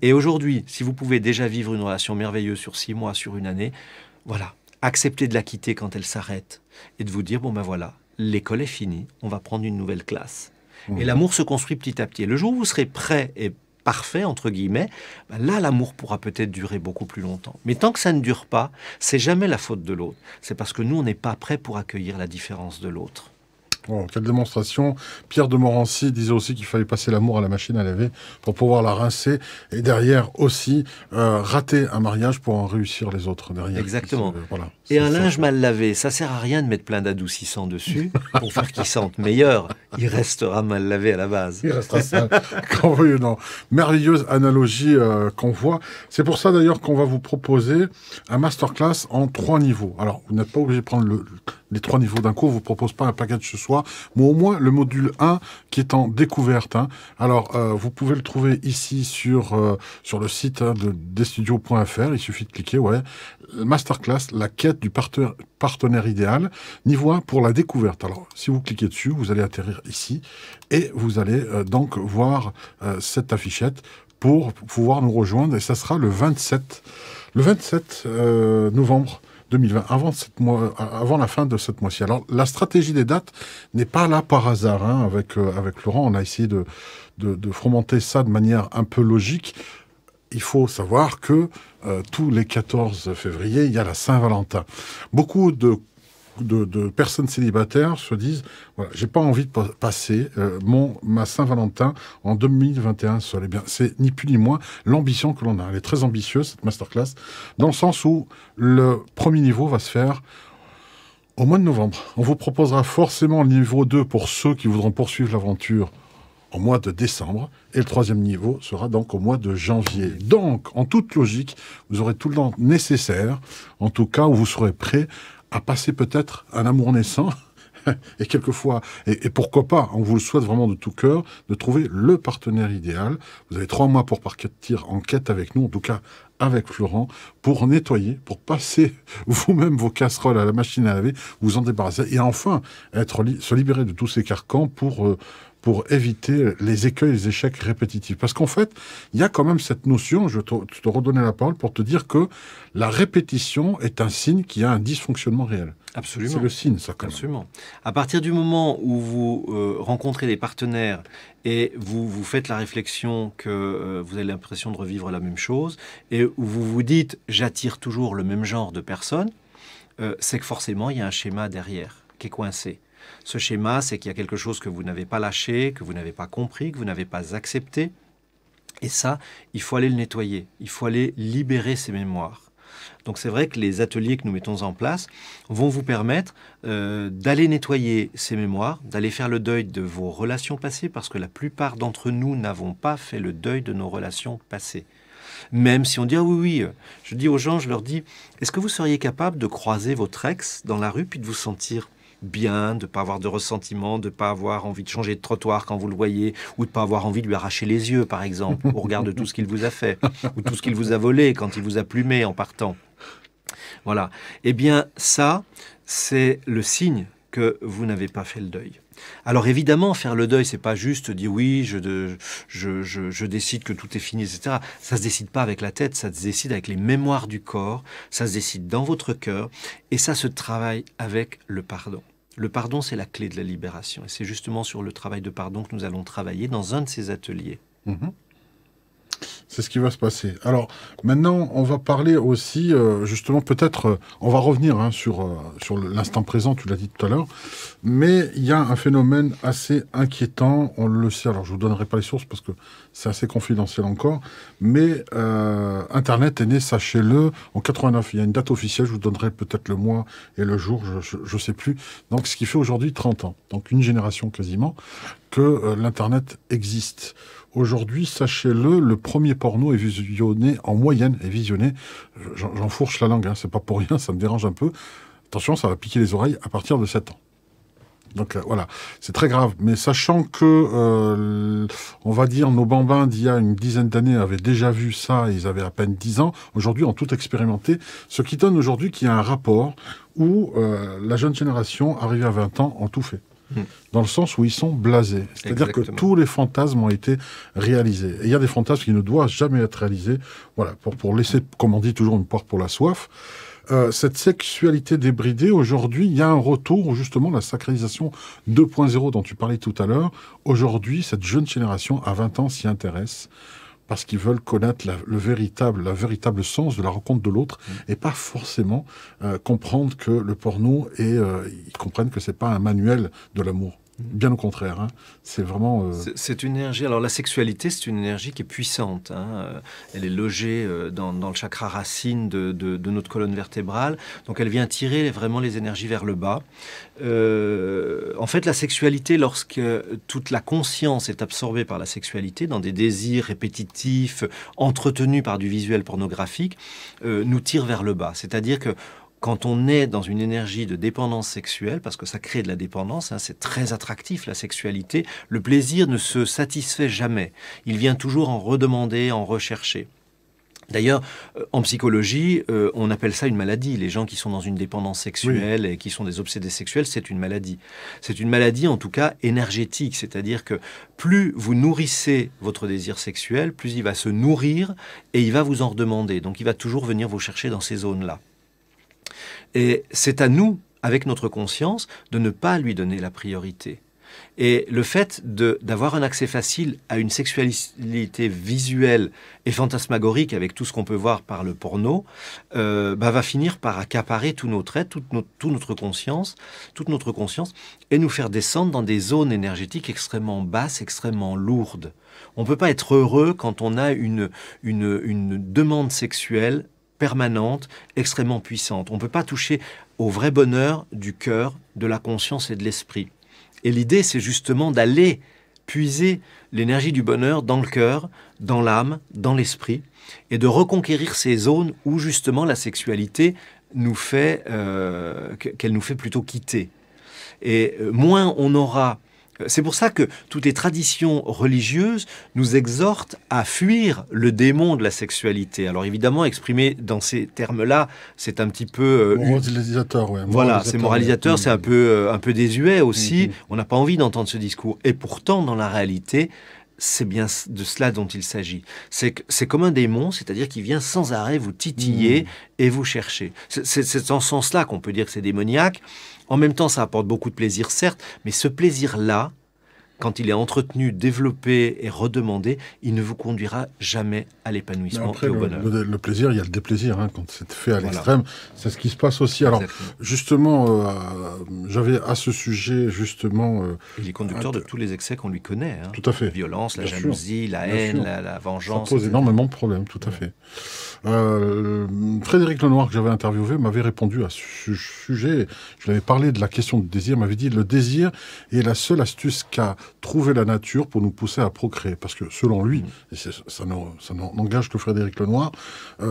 Et aujourd'hui, si vous pouvez déjà vivre une relation merveilleuse sur 6 mois, sur une année, voilà, acceptez de la quitter quand elle s'arrête et de vous dire, bon ben voilà, l'école est finie, on va prendre une nouvelle classe. Et l'amour se construit petit à petit. Et le jour où vous serez prêt et parfait, entre guillemets, là, l'amour pourra peut-être durer beaucoup plus longtemps. Mais tant que ça ne dure pas, c'est jamais la faute de l'autre. C'est parce que nous, on n'est pas prêt pour accueillir la différence de l'autre. Oh, quelle démonstration. Pierre de Morancy disait aussi qu'il fallait passer l'amour à la machine à laver pour pouvoir la rincer et derrière aussi rater un mariage pour en réussir les autres derrière. Exactement. Voilà, et un linge mal lavé, ça sert à rien de mettre plein d'adoucissants dessus pour faire qu'il sente meilleur. Il restera mal lavé à la base. Il restera sale. Non. Merveilleuse analogie qu'on voit. C'est pour ça d'ailleurs qu'on va vous proposer un masterclass en 3 niveaux. Alors, vous n'êtes pas obligé de prendre les 3 niveaux d'un coup. On ne vous propose pas un package ce soir, mais au moins le module 1 qui est en découverte. Alors, vous pouvez le trouver ici sur le site de destudios.fr. Il suffit de cliquer, masterclass, la quête du partenaire idéal, niveau 1 pour la découverte. Alors, si vous cliquez dessus, vous allez atterrir ici et vous allez donc voir cette affichette pour pouvoir nous rejoindre. Et ça sera le 27 novembre 2020, avant la fin de cette mois-ci. Alors, la stratégie des dates n'est pas là par hasard. Hein. Avec Laurent, on a essayé de fomenter ça de manière un peu logique. Il faut savoir que tous les 14 février, il y a la Saint-Valentin. Beaucoup de personnes célibataires se disent voilà, j'ai pas envie de passer ma Saint-Valentin en 2021 seul. Eh bien, c'est ni plus ni moins l'ambition que l'on a. Elle est très ambitieuse, cette masterclass, dans le sens où le premier niveau va se faire au mois de novembre. On vous proposera forcément le niveau 2 pour ceux qui voudront poursuivre l'aventure au mois de décembre, et le troisième niveau sera donc au mois de janvier. Donc, en toute logique, vous aurez tout le temps nécessaire, en tout cas où vous serez prêt à passer peut-être un amour naissant, et quelquefois, et pourquoi pas, on vous le souhaite vraiment de tout cœur, de trouver le partenaire idéal. Vous avez 3 mois pour partir en quête avec nous, en tout cas avec Florent, pour nettoyer, pour passer vous-même vos casseroles à la machine à laver, vous en débarrasser, et enfin se libérer de tous ces carcans pour éviter les écueils, les échecs répétitifs. Parce qu'en fait, il y a quand même cette notion, je te redonnais la parole pour te dire que la répétition est un signe qu'il y a un dysfonctionnement réel. Absolument. C'est le signe, ça, quand même. Absolument. À partir du moment où vous rencontrez des partenaires et vous faites la réflexion que vous avez l'impression de revivre la même chose, et où vous vous dites « j'attire toujours le même genre de personnes », c'est que forcément, il y a un schéma derrière qui est coincé. Ce schéma, c'est qu'il y a quelque chose que vous n'avez pas lâché, que vous n'avez pas compris, que vous n'avez pas accepté. Et ça, il faut aller le nettoyer. Il faut aller libérer ces mémoires. Donc c'est vrai que les ateliers que nous mettons en place vont vous permettre d'aller nettoyer ces mémoires, d'aller faire le deuil de vos relations passées, parce que la plupart d'entre nous n'avons pas fait le deuil de nos relations passées. Même si on dit « ah oui, je dis aux gens, je leur dis « est-ce que vous seriez capable de croiser votre ex dans la rue puis de vous sentir bien, de ne pas avoir de ressentiment, de ne pas avoir envie de changer de trottoir quand vous le voyez, ou de ne pas avoir envie de lui arracher les yeux, par exemple, au regard de tout ce qu'il vous a fait, ou tout ce qu'il vous a volé quand il vous a plumé en partant. » Voilà. Eh bien, ça, c'est le signe que vous n'avez pas fait le deuil. Alors évidemment, faire le deuil, c'est pas juste dire oui, je décide que tout est fini, etc. Ça se décide pas avec la tête, ça se décide avec les mémoires du corps, ça se décide dans votre cœur, et ça se travaille avec le pardon. Le pardon, c'est la clé de la libération, et c'est justement sur le travail de pardon que nous allons travailler dans un de ces ateliers. C'est ce qui va se passer. Alors, maintenant, on va parler aussi, justement, peut-être, on va revenir sur l'instant présent, tu l'as dit tout à l'heure, mais il y a un phénomène assez inquiétant, on le sait, alors je ne vous donnerai pas les sources parce que c'est assez confidentiel encore, mais Internet est né, sachez-le, en 89. Il y a une date officielle, je vous donnerai peut-être le mois et le jour, je ne sais plus. Donc, ce qui fait aujourd'hui 30 ans, donc une génération quasiment, que l'Internet existe. Aujourd'hui, sachez-le, le premier porno est visionné, en moyenne, j'enfourche la langue, hein, c'est pas pour rien, ça me dérange un peu. Attention, ça va piquer les oreilles à partir de 7 ans. Donc voilà, c'est très grave. Mais sachant que, on va dire, nos bambins d'il y a une dizaine d'années avaient déjà vu ça, ils avaient à peine 10 ans, aujourd'hui ont tout expérimenté, ce qui donne aujourd'hui qu'il y a un rapport où la jeune génération, arrivée à 20 ans, ont tout fait. Dans le sens où ils sont blasés. C'est-à-dire que tous les fantasmes ont été réalisés. Et il y a des fantasmes qui ne doivent jamais être réalisés. Voilà, pour laisser, comme on dit toujours, une poire pour la soif. Cette sexualité débridée, aujourd'hui, il y a un retour où justement la sacralisation 2.0 dont tu parlais tout à l'heure. Aujourd'hui, cette jeune génération, à 20 ans, s'y intéresse parce qu'ils veulent connaître le véritable sens de la rencontre de l'autre et pas forcément comprendre que le porno ils comprennent que c'est pas un manuel de l'amour. Bien au contraire, hein. C'est vraiment... C'est une énergie... Alors la sexualité, c'est une énergie qui est puissante. Hein. Elle est logée dans le chakra racine de notre colonne vertébrale. Donc elle vient tirer vraiment les énergies vers le bas. En fait, la sexualité, lorsque toute la conscience est absorbée par la sexualité, dans des désirs répétitifs, entretenus par du visuel pornographique, nous tire vers le bas. C'est-à-dire que quand on est dans une énergie de dépendance sexuelle, parce que ça crée de la dépendance, hein, c'est très attractif la sexualité, le plaisir ne se satisfait jamais. Il vient toujours en redemander, en rechercher. D'ailleurs, en psychologie, on appelle ça une maladie. Les gens qui sont dans une dépendance sexuelle et qui sont des obsédés sexuels, c'est une maladie. C'est une maladie, en tout cas, énergétique. C'est-à-dire que plus vous nourrissez votre désir sexuel, plus il va se nourrir et il va vous en redemander. Donc, il va toujours venir vous chercher dans ces zones-là. Et c'est à nous, avec notre conscience, de ne pas lui donner la priorité. Et le fait d'avoir un accès facile à une sexualité visuelle et fantasmagorique avec tout ce qu'on peut voir par le porno, va finir par accaparer tous nos traits, toute notre conscience, et nous faire descendre dans des zones énergétiques extrêmement basses, extrêmement lourdes. On ne peut pas être heureux quand on a une demande sexuelle permanente, extrêmement puissante. On ne peut pas toucher au vrai bonheur du cœur, de la conscience et de l'esprit. Et l'idée, c'est justement d'aller puiser l'énergie du bonheur dans le cœur, dans l'âme, dans l'esprit, et de reconquérir ces zones où justement la sexualité qu'elle nous fait plutôt quitter. Et moins on aura... C'est pour ça que toutes les traditions religieuses nous exhortent à fuir le démon de la sexualité. Alors évidemment, exprimé dans ces termes-là, c'est un petit peu... moralisateur, ouais. Voilà, c'est moralisateur, c'est un peu désuet aussi. On n'a pas envie d'entendre ce discours. Et pourtant, dans la réalité, c'est bien de cela dont il s'agit. C'est comme un démon, c'est-à-dire qu'il vient sans arrêt vous titiller et vous chercher. C'est dans ce sens-là qu'on peut dire que c'est démoniaque. En même temps, ça apporte beaucoup de plaisir, certes, mais ce plaisir-là, quand il est entretenu, développé et redemandé, il ne vous conduira jamais à l'épanouissement et au bonheur. Le plaisir, il y a le déplaisir, hein, quand c'est fait à l'extrême. C'est ce qui se passe aussi. Alors, justement, j'avais à ce sujet, justement... il est conducteur de tous les excès qu'on lui connaît. Hein. Tout à fait. La violence, la jalousie, la haine, la vengeance. Ça pose énormément de problèmes, tout à fait. Frédéric Lenoir, que j'avais interviewé, m'avait répondu à ce sujet. Je lui avais parlé de la question du désir. Il m'avait dit, le désir est la seule astuce qu'a trouvé la nature pour nous pousser à procréer. Parce que selon lui, et ça n'engage que Frédéric Lenoir,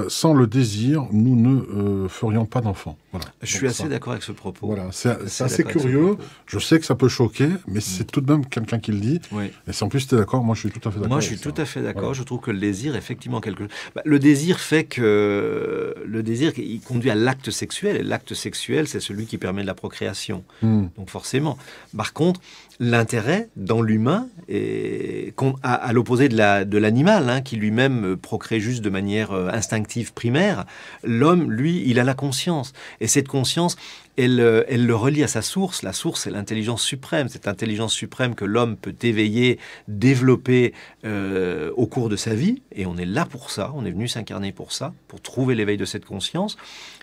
sans le désir, nous ne ferions pas d'enfants. Voilà. Je suis assez d'accord avec ce propos. Voilà. C'est assez curieux. Je sais que ça peut choquer, mais c'est tout de même quelqu'un qui le dit. Oui. Et si en plus tu es d'accord, moi je suis tout à fait d'accord. Moi je suis tout à fait d'accord. Voilà. Je trouve que le désir, effectivement, quelque chose. Le désir fait que le désir, il conduit à l'acte sexuel. Et l'acte sexuel, c'est celui qui permet de la procréation. Donc forcément. Par contre, l'intérêt dans l'humain, à l'opposé de l'animal, hein, qui lui-même procrée juste de manière instinctive primaire, l'homme, lui, il a la conscience. Et cette conscience, elle le relie à sa source. La source, c'est l'intelligence suprême. Cette intelligence suprême que l'homme peut éveiller, développer au cours de sa vie. Et on est là pour ça, on est venu s'incarner pour ça, pour trouver l'éveil de cette conscience,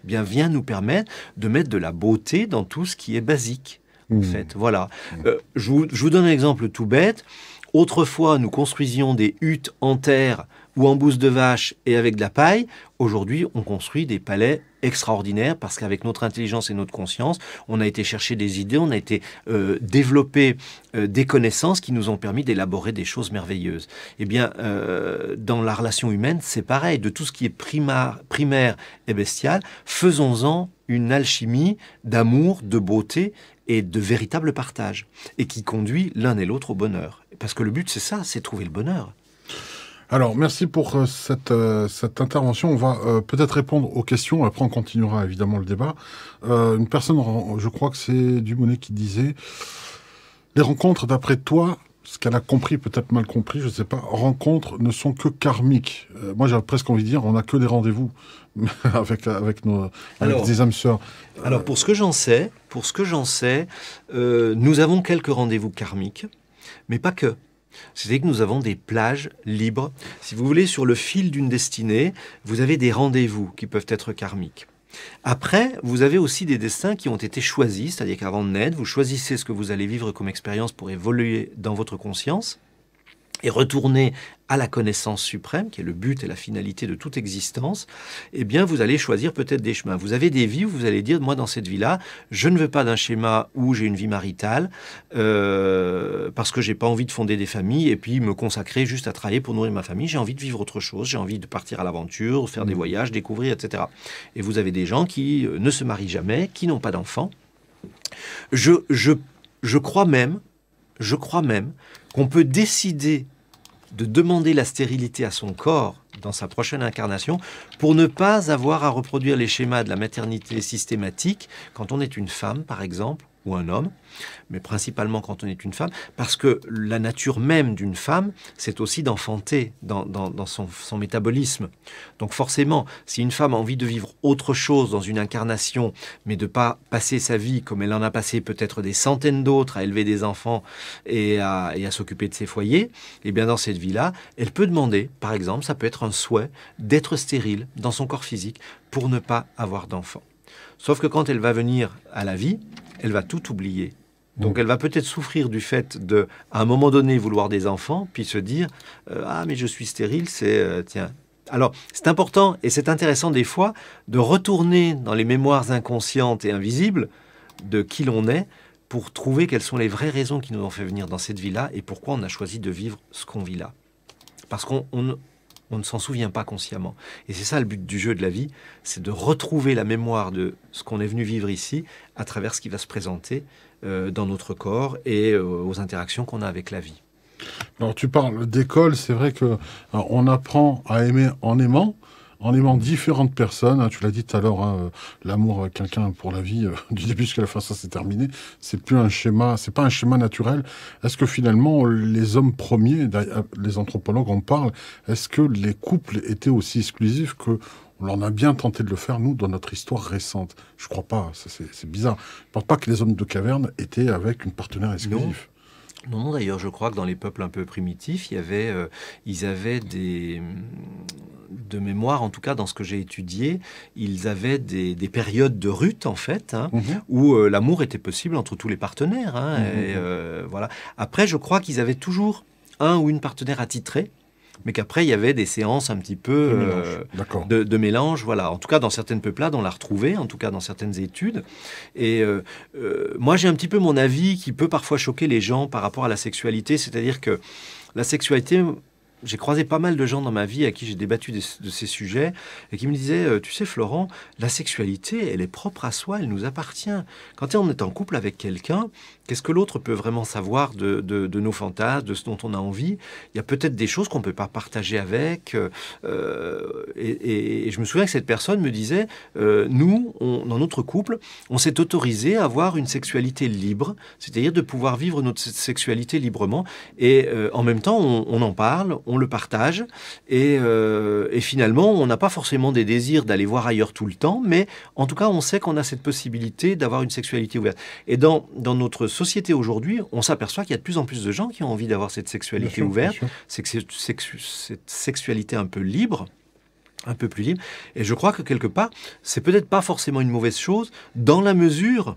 bien vient nous permettre de mettre de la beauté dans tout ce qui est basique. En fait, voilà. Je vous donne un exemple tout bête. Autrefois, nous construisions des huttes en terre ou en bouse de vache et avec de la paille. Aujourd'hui, on construit des palais extraordinaires parce qu'avec notre intelligence et notre conscience, on a été chercher des idées, on a été développer des connaissances qui nous ont permis d'élaborer des choses merveilleuses. Eh bien, dans la relation humaine, c'est pareil. De tout ce qui est primaire et bestial, faisons-en une alchimie d'amour, de beauté et de véritable partage, et qui conduit l'un et l'autre au bonheur. Parce que le but, c'est ça, c'est trouver le bonheur. Alors, merci pour cette intervention. On va peut-être répondre aux questions, après on continuera évidemment le débat. Une personne, je crois que c'est Dumonet qui disait, les rencontres, d'après toi, ce qu'elle a compris, peut-être mal compris, je ne sais pas, rencontres ne sont que karmiques. Moi, j'avais presque envie de dire, on n'a que des rendez-vous avec des âmes sœurs. Alors, pour ce que j'en sais, nous avons quelques rendez-vous karmiques, mais pas que. C'est-à-dire que nous avons des plages libres. Si vous voulez, sur le fil d'une destinée, vous avez des rendez-vous qui peuvent être karmiques. Après, vous avez aussi des destins qui ont été choisis, c'est-à-dire qu'avant de naître, vous choisissez ce que vous allez vivre comme expérience pour évoluer dans votre conscience et retourner à la connaissance suprême, qui est le but et la finalité de toute existence. Eh bien, vous allez choisir peut-être des chemins. Vous avez des vies où vous allez dire, moi, dans cette vie-là, je ne veux pas d'un schéma où j'ai une vie maritale, parce que j'ai pas envie de fonder des familles et puis me consacrer juste à travailler pour nourrir ma famille. J'ai envie de vivre autre chose, j'ai envie de partir à l'aventure, faire des voyages, découvrir, etc. Et vous avez des gens qui ne se marient jamais, qui n'ont pas d'enfants. Je crois même qu'on peut décider de demander la stérilité à son corps dans sa prochaine incarnation pour ne pas avoir à reproduire les schémas de la maternité systématique quand on est une femme, par exemple, ou un homme, mais principalement quand on est une femme, parce que la nature même d'une femme, c'est aussi d'enfanter dans son métabolisme. Donc forcément, si une femme a envie de vivre autre chose dans une incarnation, mais de ne pas passer sa vie comme elle en a passé peut-être des centaines d'autres, à élever des enfants et à s'occuper de ses foyers, et bien dans cette vie-là, elle peut demander, par exemple, ça peut être un souhait d'être stérile dans son corps physique pour ne pas avoir d'enfant. Sauf que quand elle va venir à la vie, elle va tout oublier. Donc elle va peut-être souffrir du fait de, à un moment donné, vouloir des enfants, puis se dire ah mais je suis stérile, c'est tiens. Alors c'est important et c'est intéressant des fois de retourner dans les mémoires inconscientes et invisibles de qui l'on est pour trouver quelles sont les vraies raisons qui nous ont fait venir dans cette vie-là et pourquoi on a choisi de vivre ce qu'on vit là. Parce qu'on ne s'en souvient pas consciemment. Et c'est ça le but du jeu de la vie, c'est de retrouver la mémoire de ce qu'on est venu vivre ici à travers ce qui va se présenter dans notre corps et aux interactions qu'on a avec la vie. Alors tu parles d'école, c'est vrai que on apprend à aimer en aimant différentes personnes. Hein, tu l'as dit tout à l'heure, hein, l'amour avec quelqu'un pour la vie, du début jusqu'à la fin, ça c'est terminé. C'est plus un schéma, c'est pas un schéma naturel. Est-ce que finalement les hommes premiers, les anthropologues en parlent, est-ce que les couples étaient aussi exclusifs que on en a bien tenté de le faire, nous, dans notre histoire récente? Je crois pas, c'est bizarre. Je pense pas que les hommes de caverne étaient avec une partenaire exclusive. Non, d'ailleurs, je crois que dans les peuples un peu primitifs, ils avaient de mémoire, en tout cas dans ce que j'ai étudié, ils avaient des périodes de rut, en fait, hein, où l'amour était possible entre tous les partenaires. Hein, voilà. Après, je crois qu'ils avaient toujours un ou une partenaire attitrée, mais qu'après, il y avait des séances un petit peu de mélange. Voilà. En tout cas, dans certaines peuplades, on l'a retrouvé, en tout cas dans certaines études. Et moi, j'ai un petit peu mon avis qui peut parfois choquer les gens par rapport à la sexualité. C'est-à-dire que la sexualité... J'ai croisé pas mal de gens dans ma vie à qui j'ai débattu de ces sujets et qui me disaient, tu sais Florent, la sexualité, elle est propre à soi, elle nous appartient. Quand on est en couple avec quelqu'un, qu'est-ce que l'autre peut vraiment savoir de nos fantasmes, de ce dont on a envie? Il y a peut-être des choses qu'on ne peut pas partager avec. Et je me souviens que cette personne me disait, nous, dans notre couple, on s'est autorisé à avoir une sexualité libre, c'est-à-dire de pouvoir vivre notre sexualité librement. Et en même temps, on en parle, on le partage, et finalement, on n'a pas forcément des désirs d'aller voir ailleurs tout le temps, mais en tout cas, on sait qu'on a cette possibilité d'avoir une sexualité ouverte. Et dans notre société aujourd'hui, on s'aperçoit qu'il y a de plus en plus de gens qui ont envie d'avoir cette sexualité ouverte, cette sexualité un peu libre, un peu plus libre. Et je crois que quelque part, c'est peut-être pas forcément une mauvaise chose, dans la mesure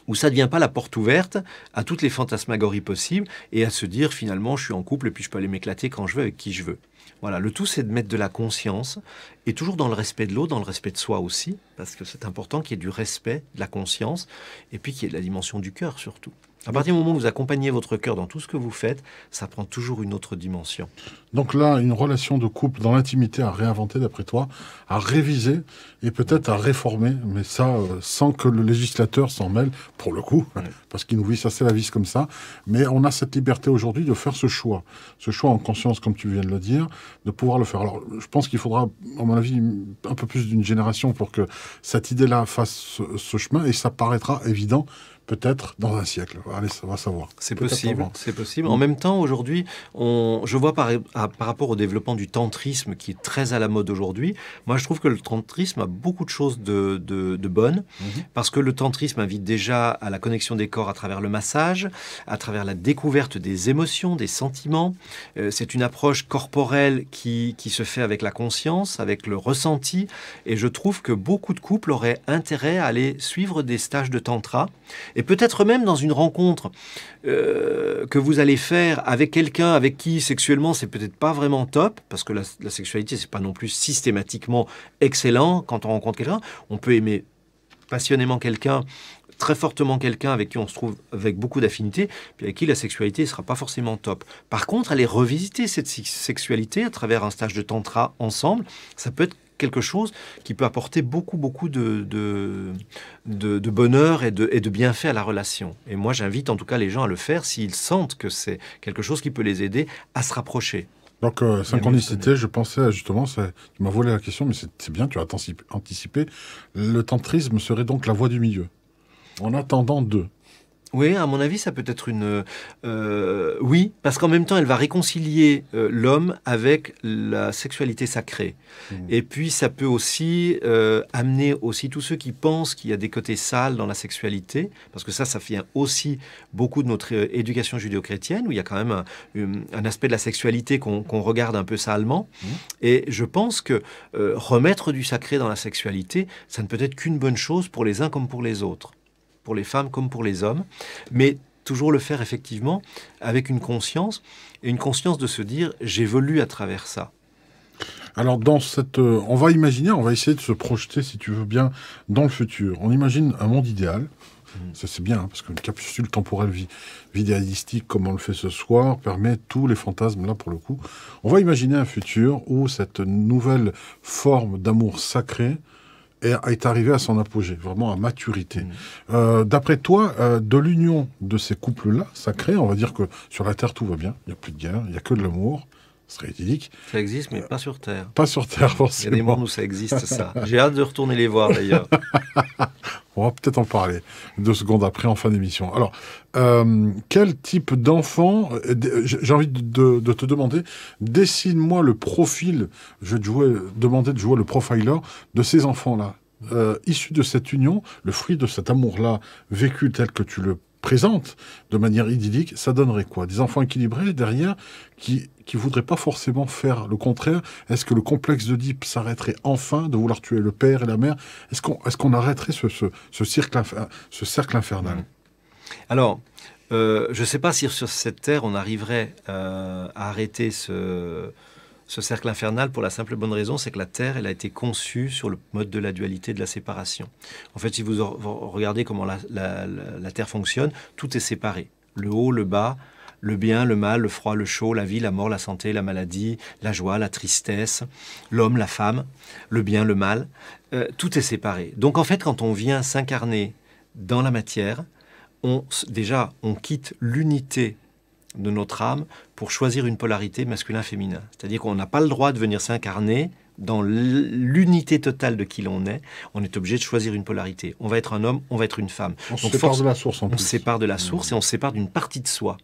où ça ne devient pas la porte ouverte à toutes les fantasmagories possibles et à se dire finalement je suis en couple et puis je peux aller m'éclater quand je veux avec qui je veux. Voilà, le tout c'est de mettre de la conscience et toujours dans le respect de l'autre, dans le respect de soi aussi, parce que c'est important qu'il y ait du respect, de la conscience et puis qu'il y ait de la dimension du cœur surtout. À partir du moment où vous accompagnez votre cœur dans tout ce que vous faites, ça prend toujours une autre dimension. Donc là, une relation de couple dans l'intimité à réinventer, d'après toi, à réviser et peut-être à réformer, mais ça, sans que le législateur s'en mêle, pour le coup, parce qu'il nous vit, ça c'est la vie comme ça. Mais on a cette liberté aujourd'hui de faire ce choix en conscience, comme tu viens de le dire, de pouvoir le faire. Alors, je pense qu'il faudra, à mon avis, un peu plus d'une génération pour que cette idée-là fasse ce chemin, et ça paraîtra évident peut-être dans un siècle. Allez, ça va savoir. C'est possible, c'est possible. En même temps, aujourd'hui, je vois par rapport au développement du tantrisme qui est très à la mode aujourd'hui, moi je trouve que le tantrisme a beaucoup de choses de bonnes, parce que le tantrisme invite déjà à la connexion des corps à travers le massage, à travers la découverte des émotions, des sentiments. C'est une approche corporelle qui se fait avec la conscience, avec le ressenti, et je trouve que beaucoup de couples auraient intérêt à aller suivre des stages de tantra, et peut-être même dans une rencontre que vous allez faire avec quelqu'un avec qui sexuellement c'est peut-être pas vraiment top, parce que la sexualité c'est pas non plus systématiquement excellent quand on rencontre quelqu'un. On peut aimer passionnément quelqu'un, très fortement quelqu'un avec qui on se trouve avec beaucoup d'affinité, puis avec qui la sexualité ne sera pas forcément top. Par contre, aller revisiter cette sexualité à travers un stage de tantra ensemble, ça peut être quelque chose qui peut apporter beaucoup de bonheur et de bienfaits à la relation. Et moi, j'invite en tout cas les gens à le faire s'ils sentent que c'est quelque chose qui peut les aider à se rapprocher. Donc, synchronicité, je pensais justement, tu m'as volé la question, mais c'est bien, tu as anticipé. Le tantrisme serait donc la voie du milieu. En attendant d'eux. Oui, à mon avis, ça peut être oui, parce qu'en même temps, elle va réconcilier l'homme avec la sexualité sacrée. Et puis, ça peut aussi amener aussi tous ceux qui pensent qu'il y a des côtés sales dans la sexualité, parce que ça vient aussi beaucoup de notre éducation judéo-chrétienne, où il y a quand même un aspect de la sexualité qu'on regarde un peu salement. Et je pense que remettre du sacré dans la sexualité, ça ne peut être qu'une bonne chose pour les uns comme pour les autres, pour les femmes comme pour les hommes, mais toujours le faire effectivement avec une conscience, et une conscience de se dire j'évolue à travers ça. Alors, dans on va imaginer, on va essayer de se projeter, si tu veux bien, dans le futur. On imagine un monde idéal. Ça, c'est bien, hein, parce qu'une capsule temporelle vidéalistique, comme on le fait ce soir, permet tous les fantasmes, là, pour le coup. On va imaginer un futur où cette nouvelle forme d'amour sacré est arrivé à son apogée, vraiment à maturité. D'après toi, de l'union de ces couples-là, sacrés, on va dire que sur la Terre, tout va bien, il n'y a plus de guerre, il n'y a que de l'amour, ce serait idyllique. Ça existe, mais pas sur Terre. Pas sur Terre, forcément. Il y a des mondes où ça existe, ça. J'ai hâte de retourner les voir, d'ailleurs. On va peut-être en parler 2 secondes après, en fin d'émission. Alors, quel type d'enfant, j'ai envie de te demander, dessine-moi le profil, je vais te demander de jouer le profiler de ces enfants-là, issus de cette union, le fruit de cet amour-là, vécu tel que tu le présentes, de manière idyllique, ça donnerait quoi? Des enfants équilibrés, derrière, qui voudraient pas forcément faire le contraire? Est-ce que le complexe d'Oedipe s'arrêterait enfin de vouloir tuer le père et la mère? Est-ce qu'on arrêterait ce cercle infernal? Alors, je ne sais pas si sur cette terre, on arriverait à arrêter ce cercle infernal pour la simple bonne raison, c'est que la Terre, elle a été conçue sur le mode de la dualité, de la séparation. En fait, si vous regardez comment la Terre fonctionne, tout est séparé. Le haut, le bas, le bien, le mal, le froid, le chaud, la vie, la mort, la santé, la maladie, la joie, la tristesse, l'homme, la femme, le bien, le mal, tout est séparé. Donc en fait, quand on vient s'incarner dans la matière, on quitte l'unité de notre âme pour choisir une polarité masculin-féminin. C'est-à-dire qu'on n'a pas le droit de venir s'incarner dans l'unité totale de qui l'on est. On est obligé de choisir une polarité. On va être un homme, on va être une femme. On se sépare de la source en plus. On se sépare de la source et on se sépare d'une partie de soi.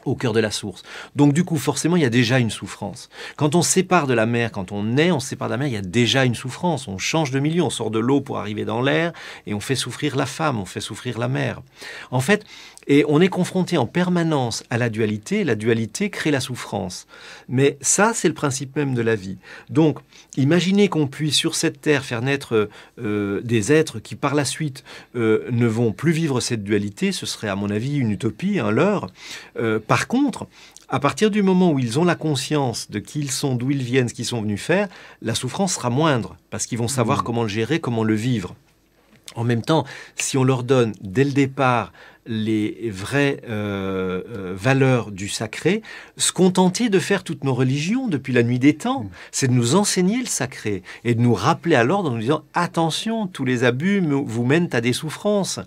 Au cœur de la source. Donc du coup, forcément, il y a déjà une souffrance. Quand on se sépare de la mer, quand on se sépare de la mer, il y a déjà une souffrance. On change de milieu, on sort de l'eau pour arriver dans l'air, et on fait souffrir la femme, on fait souffrir la mer. En fait, et on est confronté en permanence à la dualité crée la souffrance. Mais ça, c'est le principe même de la vie. Donc, imaginez qu'on puisse sur cette terre faire naître des êtres qui par la suite ne vont plus vivre cette dualité, ce serait à mon avis une utopie, un leurre. Par contre, à partir du moment où ils ont la conscience de qui ils sont, d'où ils viennent, ce qu'ils sont venus faire, la souffrance sera moindre, parce qu'ils vont savoir comment le gérer, comment le vivre. En même temps, si on leur donne dès le départ les vraies valeurs du sacré, se contenter de faire toutes nos religions depuis la nuit des temps, c'est de nous enseigner le sacré et de nous rappeler à l'ordre en nous disant « Attention, tous les abus vous mènent à des souffrances ».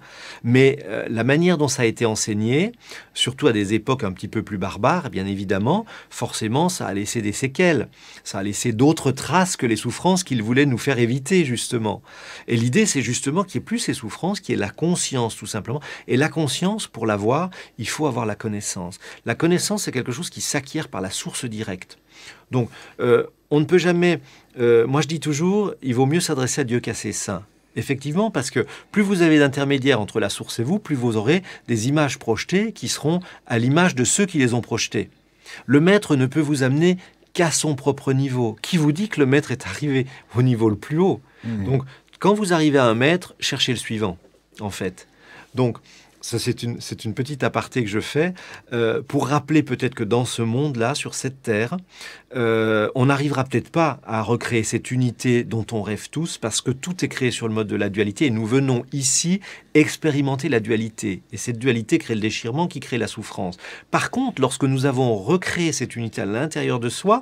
Mais la manière dont ça a été enseigné, surtout à des époques un petit peu plus barbares, bien évidemment, forcément, ça a laissé des séquelles. Ça a laissé d'autres traces que les souffrances qu'il voulait nous faire éviter, justement. Et l'idée, c'est justement qu'il n'y ait plus ces souffrances, qu'il y ait la conscience, tout simplement. Et la conscience, pour l'avoir, il faut avoir la connaissance. La connaissance, c'est quelque chose qui s'acquiert par la source directe. Donc, on ne peut jamais... moi, je dis toujours, il vaut mieux s'adresser à Dieu qu'à ses saints. Effectivement, parce que plus vous avez d'intermédiaires entre la source et vous, plus vous aurez des images projetées qui seront à l'image de ceux qui les ont projetées. Le maître ne peut vous amener qu'à son propre niveau. Qui vous dit que le maître est arrivé au niveau le plus haut? Donc, quand vous arrivez à un maître, cherchez le suivant, en fait. Donc, ça, c'est une petite aparté que je fais pour rappeler peut-être que dans ce monde-là, sur cette terre, on n'arrivera peut-être pas à recréer cette unité dont on rêve tous parce que tout est créé sur le mode de la dualité et nous venons ici expérimenter la dualité. Et cette dualité crée le déchirement qui crée la souffrance. Par contre, lorsque nous avons recréé cette unité à l'intérieur de soi,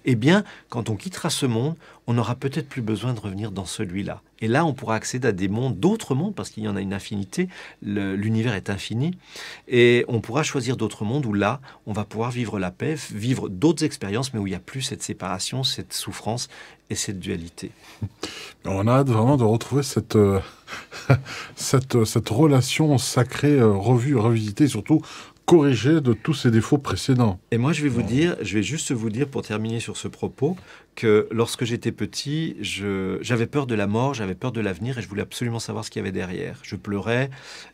eh bien, quand on quittera ce monde, on n'aura peut-être plus besoin de revenir dans celui-là. Et là, on pourra accéder à des mondes, d'autres mondes, parce qu'il y en a une infinité, l'univers est infini, et on pourra choisir d'autres mondes où là, on va pouvoir vivre la paix, vivre d'autres expériences, mais où il n'y a plus cette séparation, cette souffrance et cette dualité. On a hâte vraiment de retrouver cette relation sacrée revue, revisitée, et surtout corrigée de tous ses défauts précédents. Et moi, je vais juste vous dire, pour terminer sur ce propos, que lorsque j'étais petit, j'avais peur de la mort, j'avais peur de l'avenir, et je voulais absolument savoir ce qu'il y avait derrière. Je pleurais,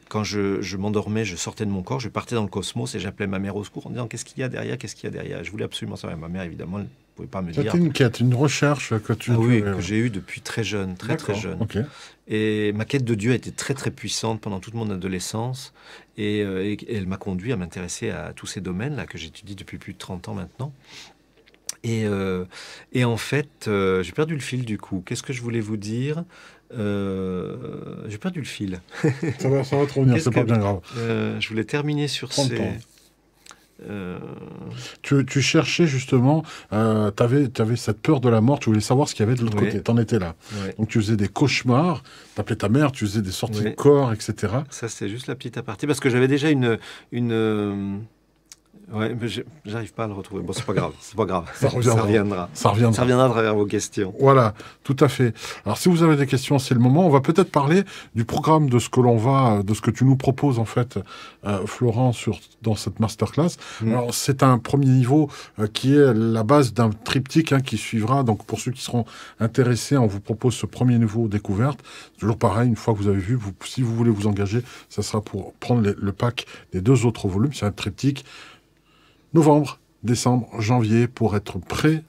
quand je m'endormais, je sortais de mon corps, je partais dans le cosmos, et j'appelais ma mère au secours en disant qu'est-ce qu'il y a derrière, qu'est-ce qu'il y a derrière. Je voulais absolument savoir. Ma mère, évidemment, ne pouvait pas me dire. C'était une quête, une recherche que tu... Oui, que j'ai eue depuis très jeune, très jeune. Okay. Et ma quête de Dieu a été très très puissante pendant toute mon adolescence, et elle m'a conduit à m'intéresser à tous ces domaines-là que j'étudie depuis plus de 30 ans maintenant. Et en fait, j'ai perdu le fil du coup. Qu'est-ce que je voulais vous dire? J'ai perdu le fil. Ça va te revenir, c'est pas bien grave. Je voulais terminer sur ces... Tu cherchais justement, tu avais cette peur de la mort, tu voulais savoir ce qu'il y avait de l'autre côté, tu en étais là. Oui. Donc tu faisais des cauchemars, tu appelais ta mère, tu faisais des sorties de corps, etc. Ça, c'est juste la petite aparté, parce que j'avais déjà une ouais, mais j'arrive pas à le retrouver. Bon, c'est pas grave, c'est pas grave. Ça reviendra. Ça reviendra à travers vos questions. Voilà, tout à fait. Alors, si vous avez des questions, c'est le moment. On va peut-être parler du programme, de ce que tu nous proposes, en fait, Florent, dans cette masterclass. Alors, c'est un premier niveau qui est la base d'un triptyque qui suivra. Donc, pour ceux qui seront intéressés, on vous propose ce premier niveau découverte. Toujours pareil, une fois que vous avez vu, si vous voulez vous engager, ça sera pour prendre le pack des 2 autres volumes. C'est un triptyque. Novembre, décembre, janvier, pour être prêt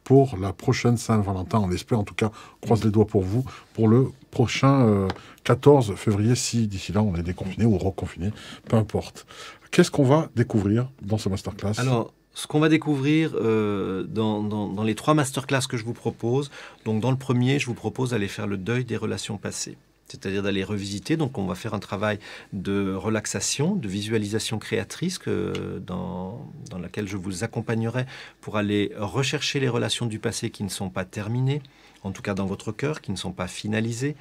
pour la prochaine Saint-Valentin. On l'espère, en tout cas, croise les doigts pour vous, pour le prochain 14 février, si d'ici là on est déconfiné ou reconfiné, peu importe. Qu'est-ce qu'on va découvrir dans ce masterclass ? Alors, ce qu'on va découvrir dans les 3 masterclass que je vous propose, donc dans le premier, je vous propose d'aller faire le deuil des relations passées. C'est-à-dire d'aller revisiter. Donc, on va faire un travail de relaxation, de visualisation créatrice dans laquelle je vous accompagnerai pour aller rechercher les relations du passé qui ne sont pas terminées, en tout cas dans votre cœur, qui ne sont pas finalisées,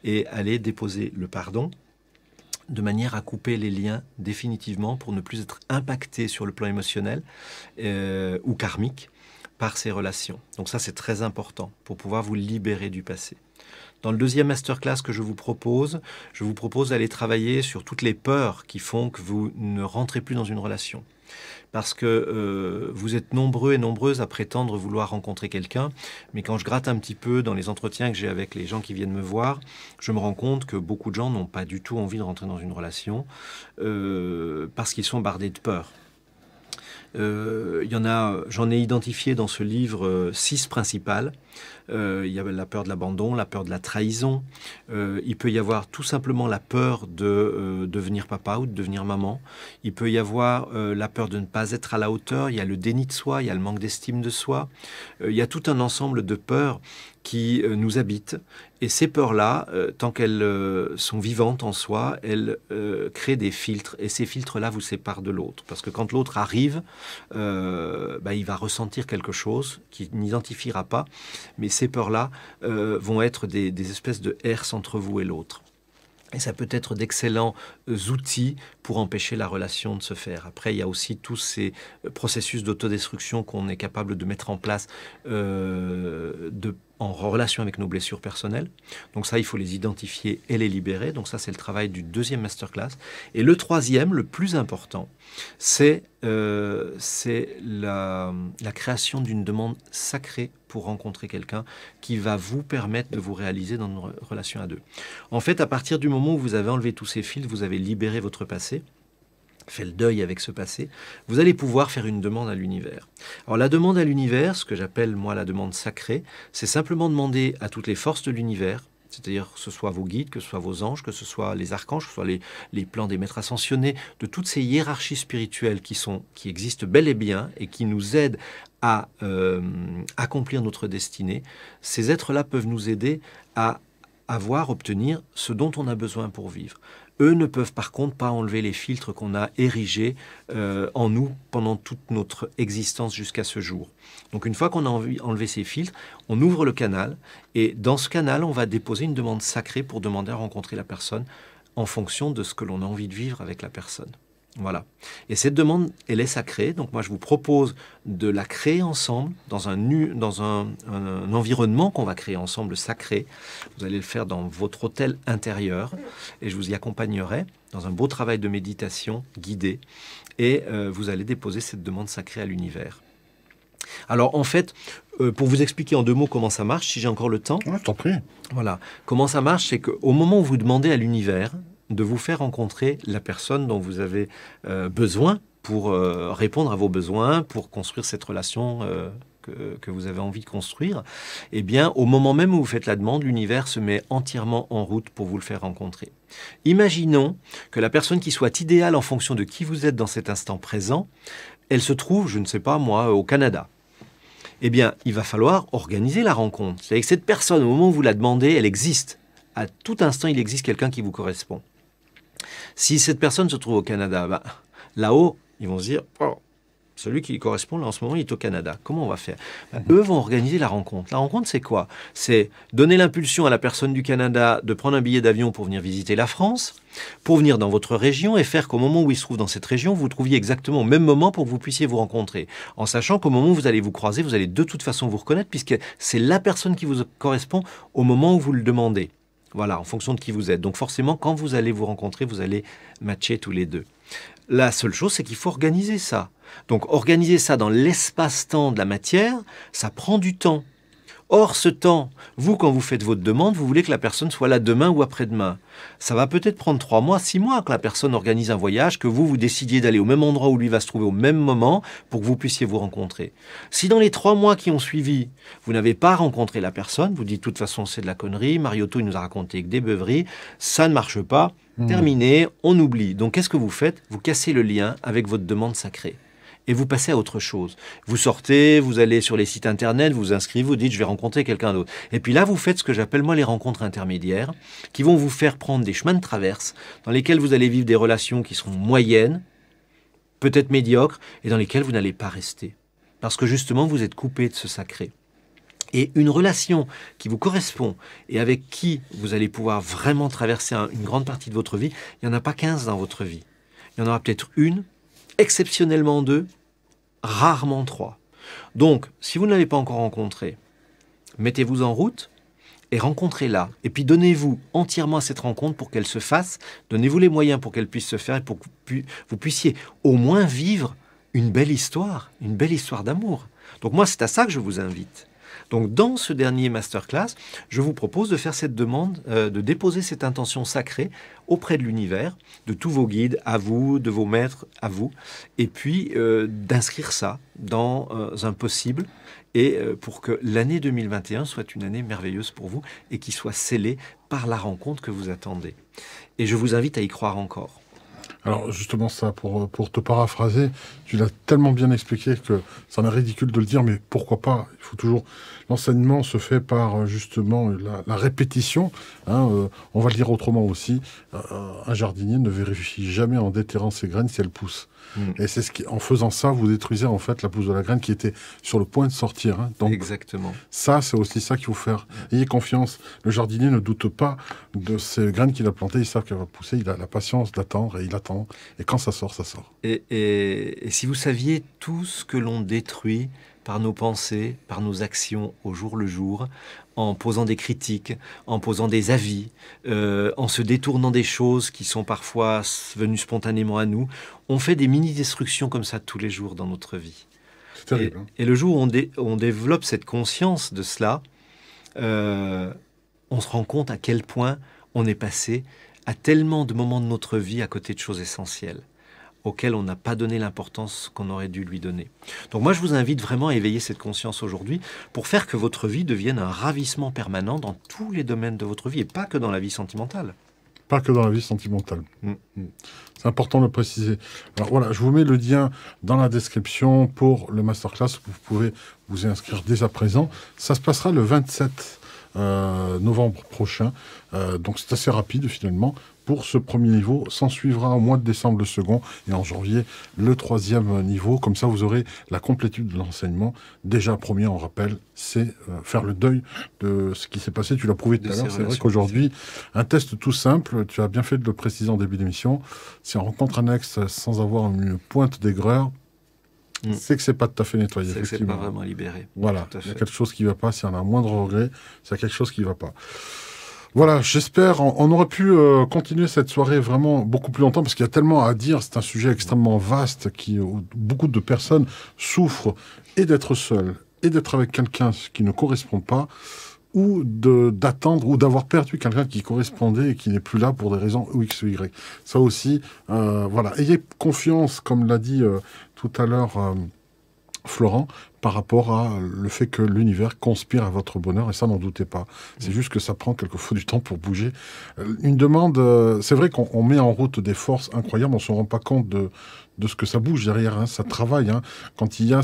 et aller déposer le pardon de manière à couper les liens définitivement pour ne plus être impacté sur le plan émotionnel ou karmique par ces relations. Donc ça, c'est très important pour pouvoir vous libérer du passé. Dans le deuxième masterclass que je vous propose d'aller travailler sur toutes les peurs qui font que vous ne rentrez plus dans une relation. Parce que vous êtes nombreux et nombreuses à prétendre vouloir rencontrer quelqu'un, mais quand je gratte un petit peu dans les entretiens que j'ai avec les gens qui viennent me voir, je me rends compte que beaucoup de gens n'ont pas du tout envie de rentrer dans une relation parce qu'ils sont bardés de peur. J'en ai identifié dans ce livre 6 principales. Il y a la peur de l'abandon, la peur de la trahison. Il peut y avoir tout simplement la peur de devenir papa ou de devenir maman. Il peut y avoir la peur de ne pas être à la hauteur. Il y a le déni de soi, il y a le manque d'estime de soi. Il y a tout un ensemble de peurs qui nous habitent. Et ces peurs-là, tant qu'elles sont vivantes en soi, elles créent des filtres. Et ces filtres-là vous séparent de l'autre. Parce que quand l'autre arrive, il va ressentir quelque chose qu'il n'identifiera pas. Mais ces peurs-là vont être des espèces de herses entre vous et l'autre. Et ça peut être d'excellents outils pour empêcher la relation de se faire. Après, il y a aussi tous ces processus d'autodestruction qu'on est capable de mettre en place en relation avec nos blessures personnelles. Donc ça, il faut les identifier et les libérer. Donc ça, c'est le travail du deuxième masterclass. Et le troisième, le plus important, c'est la création d'une demande sacrée pour rencontrer quelqu'un qui va vous permettre de vous réaliser dans une relation à 2. En fait, à partir du moment où vous avez enlevé tous ces fils, vous avez libéré votre passé, fait le deuil avec ce passé, vous allez pouvoir faire une demande à l'univers. Alors la demande à l'univers, ce que j'appelle moi la demande sacrée, c'est simplement demander à toutes les forces de l'univers, c'est-à-dire que ce soit vos guides, que ce soit vos anges, que ce soit les archanges, que ce soit les plans des maîtres ascensionnés, de toutes ces hiérarchies spirituelles qui existent bel et bien et qui nous aident à accomplir notre destinée. Ces êtres-là peuvent nous aider à obtenir ce dont on a besoin pour vivre. Eux ne peuvent par contre pas enlever les filtres qu'on a érigés en nous pendant toute notre existence jusqu'à ce jour. Donc une fois qu'on a enlevé ces filtres, on ouvre le canal et dans ce canal, on va déposer une demande sacrée pour demander à rencontrer la personne en fonction de ce que l'on a envie de vivre avec la personne. Voilà. Et cette demande, elle est sacrée. Donc moi, je vous propose de la créer ensemble dans un environnement qu'on va créer ensemble sacré. Vous allez le faire dans votre hôtel intérieur et je vous y accompagnerai dans un beau travail de méditation guidé. Et vous allez déposer cette demande sacrée à l'univers. Alors en fait, pour vous expliquer en 2 mots comment ça marche, si j'ai encore le temps. Ouais, je t'en prie. Voilà. Comment ça marche, c'est qu'au moment où vous demandez à l'univers de vous faire rencontrer la personne dont vous avez besoin pour répondre à vos besoins, pour construire cette relation que vous avez envie de construire, eh bien, au moment même où vous faites la demande, l'univers se met entièrement en route pour vous le faire rencontrer. Imaginons que la personne qui soit idéale en fonction de qui vous êtes dans cet instant présent, elle se trouve, je ne sais pas moi, au Canada. Eh bien, il va falloir organiser la rencontre. C'est-à-dire que cette personne, au moment où vous la demandez, elle existe. À tout instant, il existe quelqu'un qui vous correspond. Si cette personne se trouve au Canada, là-haut, ils vont se dire oh, celui qui correspond là en ce moment, il est au Canada. Comment on va faire? Eux vont organiser la rencontre. La rencontre, c'est quoi? C'est donner l'impulsion à la personne du Canada de prendre un billet d'avion pour venir visiter la France, pour venir dans votre région et faire qu'au moment où il se trouve dans cette région, vous trouviez exactement au même moment pour que vous puissiez vous rencontrer. En sachant qu'au moment où vous allez vous croiser, vous allez de toute façon vous reconnaître puisque c'est la personne qui vous correspond au moment où vous le demandez. Voilà, en fonction de qui vous êtes. Donc forcément, quand vous allez vous rencontrer, vous allez matcher tous les deux. La seule chose, c'est qu'il faut organiser ça. Donc organiser ça dans l'espace-temps de la matière, ça prend du temps. Or, ce temps, vous, quand vous faites votre demande, vous voulez que la personne soit là demain ou après-demain. Ça va peut-être prendre 3 mois, 6 mois que la personne organise un voyage, que vous décidiez d'aller au même endroit où lui va se trouver au même moment pour que vous puissiez vous rencontrer. Si dans les 3 mois qui ont suivi, vous n'avez pas rencontré la personne, vous dites de toute façon c'est de la connerie, Mariotto il nous a raconté que des beuveries, ça ne marche pas, terminé, on oublie. Donc qu'est-ce que vous faites? Vous cassez le lien avec votre demande sacrée. Et vous passez à autre chose. Vous sortez, vous allez sur les sites internet, vous inscrivez, vous dites je vais rencontrer quelqu'un d'autre. Et puis là, vous faites ce que j'appelle moi les rencontres intermédiaires, qui vont vous faire prendre des chemins de traverse, dans lesquels vous allez vivre des relations qui seront moyennes, peut-être médiocres, et dans lesquelles vous n'allez pas rester. Parce que justement, vous êtes coupé de ce sacré. Et une relation qui vous correspond et avec qui vous allez pouvoir vraiment traverser une grande partie de votre vie, il n'y en a pas 15 dans votre vie. Il y en aura peut-être une, exceptionnellement 2, rarement 3. Donc, si vous ne l'avez pas encore rencontré, mettez-vous en route et rencontrez-la. Et puis donnez-vous entièrement à cette rencontre pour qu'elle se fasse. Donnez-vous les moyens pour qu'elle puisse se faire et pour que vous puissiez au moins vivre une belle histoire d'amour. Donc moi, c'est à ça que je vous invite. Donc dans ce dernier masterclass, je vous propose de faire cette demande, de déposer cette intention sacrée auprès de l'univers, de tous vos guides, à vous, de vos maîtres, à vous, et puis d'inscrire ça dans un possible, et pour que l'année 2021 soit une année merveilleuse pour vous, et qui soit scellée par la rencontre que vous attendez. Et je vous invite à y croire encore. Alors justement ça, pour te paraphraser, tu l'as tellement bien expliqué que ça m'est ridicule de le dire, mais pourquoi pas? Il faut toujours... L'enseignement se fait par justement la répétition. Hein, on va le dire autrement aussi. Un jardinier ne vérifie jamais en déterrant ses graines si elles poussent. Et c'est en faisant ça, vous détruisez en fait la pousse de la graine qui était sur le point de sortir. Hein. Donc, exactement. Ça, c'est aussi ça qu'il faut faire. Ayez confiance. Le jardinier ne doute pas de ces graines qu'il a plantées. Il sait qu'elle va pousser. Il a la patience d'attendre et il attend. Et quand ça sort, ça sort. Et si vous saviez tout ce que l'on détruit par nos pensées, par nos actions au jour le jour, en posant des critiques, en posant des avis, en se détournant des choses qui sont parfois venues spontanément à nous, on fait des mini-destructions comme ça tous les jours dans notre vie. C'est terrible. Et le jour où on développe cette conscience de cela, on se rend compte à quel point on est passé à tellement de moments de notre vie à côté de choses essentielles, auxquelles on n'a pas donné l'importance qu'on aurait dû lui donner. Donc moi, je vous invite vraiment à éveiller cette conscience aujourd'hui pour faire que votre vie devienne un ravissement permanent dans tous les domaines de votre vie, et pas que dans la vie sentimentale. Pas que dans la vie sentimentale. C'est important de le préciser. Alors voilà, je vous mets le lien dans la description pour le masterclass. Vous pouvez vous y inscrire dès à présent. Ça se passera le 27 novembre prochain. Donc c'est assez rapide finalement. pour ce premier niveau. S'en suivra au mois de décembre le second et en janvier le troisième niveau. Comme ça, vous aurez la complétude de l'enseignement. Déjà, premier, on rappelle, c'est faire le deuil de ce qui s'est passé. Tu l'as prouvé tout à l'heure. C'est vrai qu'aujourd'hui, un test tout simple, tu as bien fait de le préciser en début d'émission, si on rencontre un ex sans avoir une pointe d'aigreur, c'est que c'est pas tout à fait nettoyé. C'est que c'est pas vraiment libéré. Voilà, il y a quelque chose qui ne va pas. S'il y en a un moindre regret, c'est quelque chose qui ne va pas. Voilà, j'espère. On aurait pu continuer cette soirée vraiment beaucoup plus longtemps parce qu'il y a tellement à dire. C'est un sujet extrêmement vaste où beaucoup de personnes souffrent et d'être seules et d'être avec quelqu'un qui ne correspond pas ou d'attendre ou d'avoir perdu quelqu'un qui correspondait et qui n'est plus là pour des raisons X ou Y. Ça aussi, voilà. Ayez confiance, comme l'a dit tout à l'heure Florent, par rapport à le fait que l'univers conspire à votre bonheur, et ça, n'en doutez pas. C'est juste que ça prend quelquefois du temps pour bouger. Une demande, c'est vrai qu'on met en route des forces incroyables, on ne se rend pas compte de ce que ça bouge derrière, hein, ça travaille. Hein. Quand il y a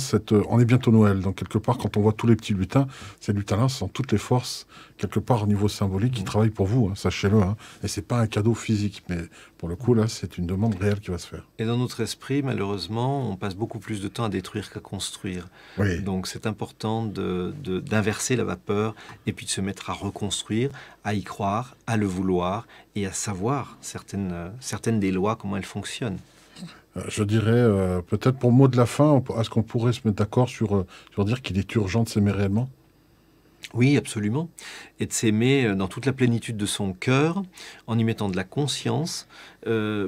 on est bientôt Noël, donc quelque part, quand on voit tous les petits lutins, ces lutins-là sont toutes les forces, quelque part au niveau symbolique, qui travaillent pour vous, hein, sachez-le. Hein. Et c'est pas un cadeau physique, mais pour le coup, là, c'est une demande réelle qui va se faire. Et dans notre esprit, malheureusement, on passe beaucoup plus de temps à détruire qu'à construire. Oui. Donc c'est important d'inverser la vapeur et puis de se mettre à reconstruire, à y croire, à le vouloir et à savoir certaines des lois, comment elles fonctionnent. Je dirais, peut-être pour mot de la fin, est-ce qu'on pourrait se mettre d'accord sur dire qu'il est urgent de s'aimer réellement ? Oui, absolument. Et de s'aimer dans toute la plénitude de son cœur, en y mettant de la conscience,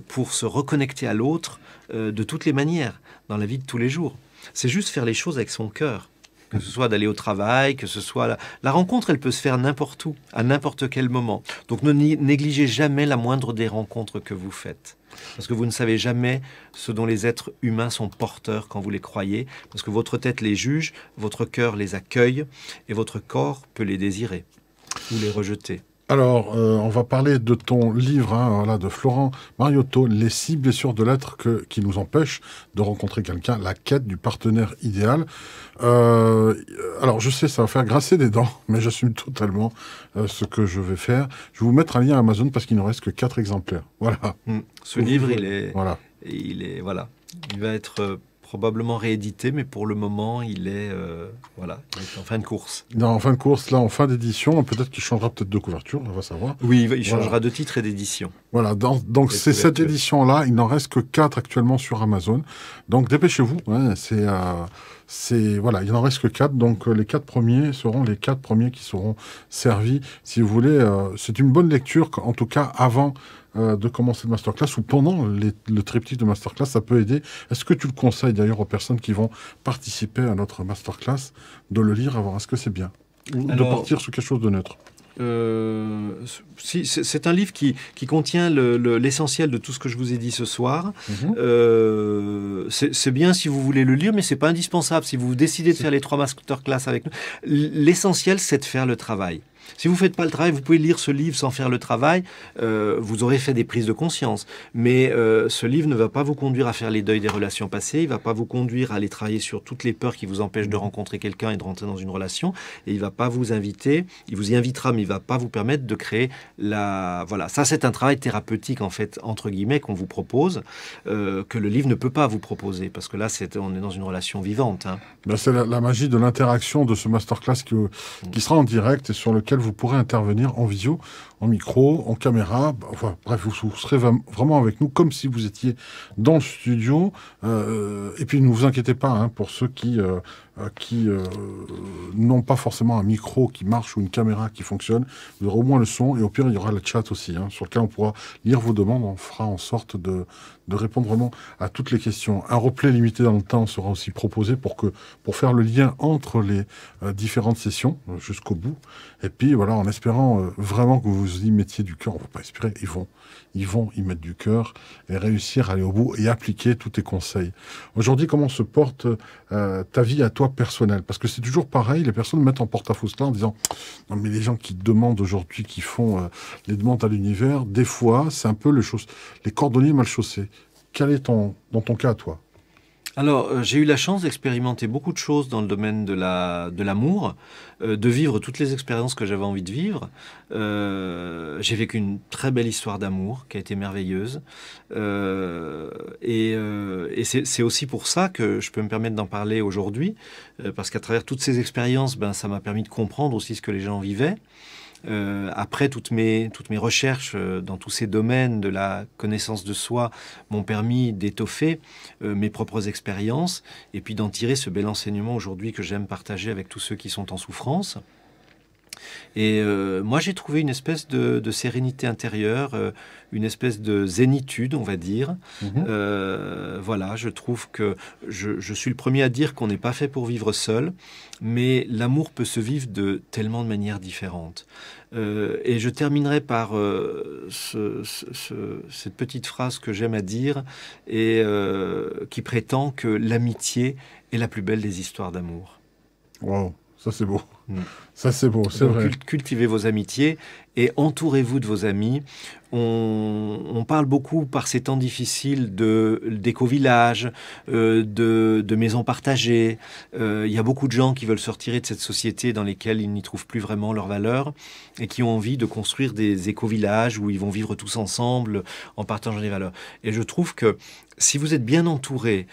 pour se reconnecter à l'autre de toutes les manières, dans la vie de tous les jours. C'est juste faire les choses avec son cœur. Que ce soit d'aller au travail, que ce soit... La rencontre, elle peut se faire n'importe où, à n'importe quel moment. Donc ne négligez jamais la moindre des rencontres que vous faites. Parce que vous ne savez jamais ce dont les êtres humains sont porteurs quand vous les croyez. Parce que votre tête les juge, votre cœur les accueille, et votre corps peut les désirer ou les rejeter. Alors, on va parler de ton livre, hein, voilà, de Florent Mariotto, Les 6 blessures de l'être qui nous empêchent de rencontrer quelqu'un, la quête du partenaire idéal. Alors, je sais, ça va faire grincer des dents, mais j'assume totalement ce que je vais faire. Je vais vous mettre un lien Amazon parce qu'il ne reste que 4 exemplaires. Voilà. Ce livre, il va être probablement réédité, mais pour le moment, il est en fin de course. Non, en fin de course, là, en fin d'édition, peut-être qu'il changera peut-être de couverture, on va savoir. Oui, il changera de titre et d'édition. Voilà, donc c'est cette édition-là, il n'en reste que 4 actuellement sur Amazon. Donc dépêchez-vous, hein, voilà, il n'en reste que 4, donc les 4 premiers seront les 4 premiers qui seront servis. Si vous voulez, c'est une bonne lecture, en tout cas avant de commencer le masterclass ou pendant le triptyque de masterclass, ça peut aider. Est-ce que tu le conseilles d'ailleurs aux personnes qui vont participer à notre masterclass de le lire avant? Est-ce que c'est bien? Ou de partir sur quelque chose de neutre? Si, c'est un livre qui contient l'essentiel de tout ce que je vous ai dit ce soir. C'est bien si vous voulez le lire, mais c'est pas indispensable. Si vous décidez de faire les 3 masterclass avec nous, l'essentiel, c'est de faire le travail. Si vous ne faites pas le travail, vous pouvez lire ce livre sans faire le travail, vous aurez fait des prises de conscience. Mais ce livre ne va pas vous conduire à faire les deuils des relations passées, il ne va pas vous conduire à aller travailler sur toutes les peurs qui vous empêchent de rencontrer quelqu'un et de rentrer dans une relation, et il ne va pas vous inviter, il vous y invitera, mais il ne va pas vous permettre de créer Voilà, ça c'est un travail thérapeutique, en fait, entre guillemets, qu'on vous propose, que le livre ne peut pas vous proposer, parce que là, on est dans une relation vivante. Hein. Ben, c'est la magie de l'interaction de ce masterclass qui sera en direct et sur lequel vous pourrez intervenir en visio, en micro, en caméra. Enfin, bref, vous serez vraiment avec nous comme si vous étiez dans le studio. Et puis, ne vous inquiétez pas, hein, pour ceux qui n'ont pas forcément un micro qui marche ou une caméra qui fonctionne. Vous aurez au moins le son et au pire, il y aura le chat aussi, hein, sur lequel on pourra lire vos demandes. On fera en sorte de répondre vraiment à toutes les questions. Un replay limité dans le temps sera aussi proposé pour faire le lien entre les différentes sessions jusqu'au bout. Et puis voilà, en espérant vraiment que vous y mettiez du cœur, on ne va pas espérer, ils vont y mettre du cœur et réussir à aller au bout et appliquer tous tes conseils. Aujourd'hui, comment se porte ta vie à toi personnelle? Parce que c'est toujours pareil, les personnes mettent en porte-à-faux cela en disant « Non mais les gens qui demandent aujourd'hui, qui font les demandes à l'univers, des fois, c'est un peu les cordonniers mal chaussés. » Quel est dans ton cas à toi? Alors, j'ai eu la chance d'expérimenter beaucoup de choses dans le domaine de l'amour, de vivre toutes les expériences que j'avais envie de vivre. J'ai vécu une très belle histoire d'amour qui a été merveilleuse. Et c'est aussi pour ça que je peux me permettre d'en parler aujourd'hui, parce qu'à travers toutes ces expériences, ben, ça m'a permis de comprendre aussi ce que les gens vivaient. Après, toutes mes recherches dans tous ces domaines de la connaissance de soi m'ont permis d'étoffer mes propres expériences et puis d'en tirer ce bel enseignement aujourd'hui que j'aime partager avec tous ceux qui sont en souffrance. Et moi, j'ai trouvé une espèce de sérénité intérieure, une espèce de zénitude, on va dire. Mhm. Voilà, je trouve que je suis le premier à dire qu'on n'est pas fait pour vivre seul, mais l'amour peut se vivre de tellement de manières différentes. Et je terminerai par cette petite phrase que j'aime à dire et qui prétend que l'amitié est la plus belle des histoires d'amour. Wow, ça c'est beau. Mm. Ça c'est beau, c'est Donc, vrai. cultivez vos amitiés et entourez-vous de vos amis. On parle beaucoup par ces temps difficiles d'éco-villages, de maisons partagées. Il y a beaucoup de gens qui veulent se retirer de cette société dans lesquelles ils n'y trouvent plus vraiment leur valeur et qui ont envie de construire des éco-villages où ils vont vivre tous ensemble en partageant les valeurs. Et je trouve que si vous êtes bien entouré,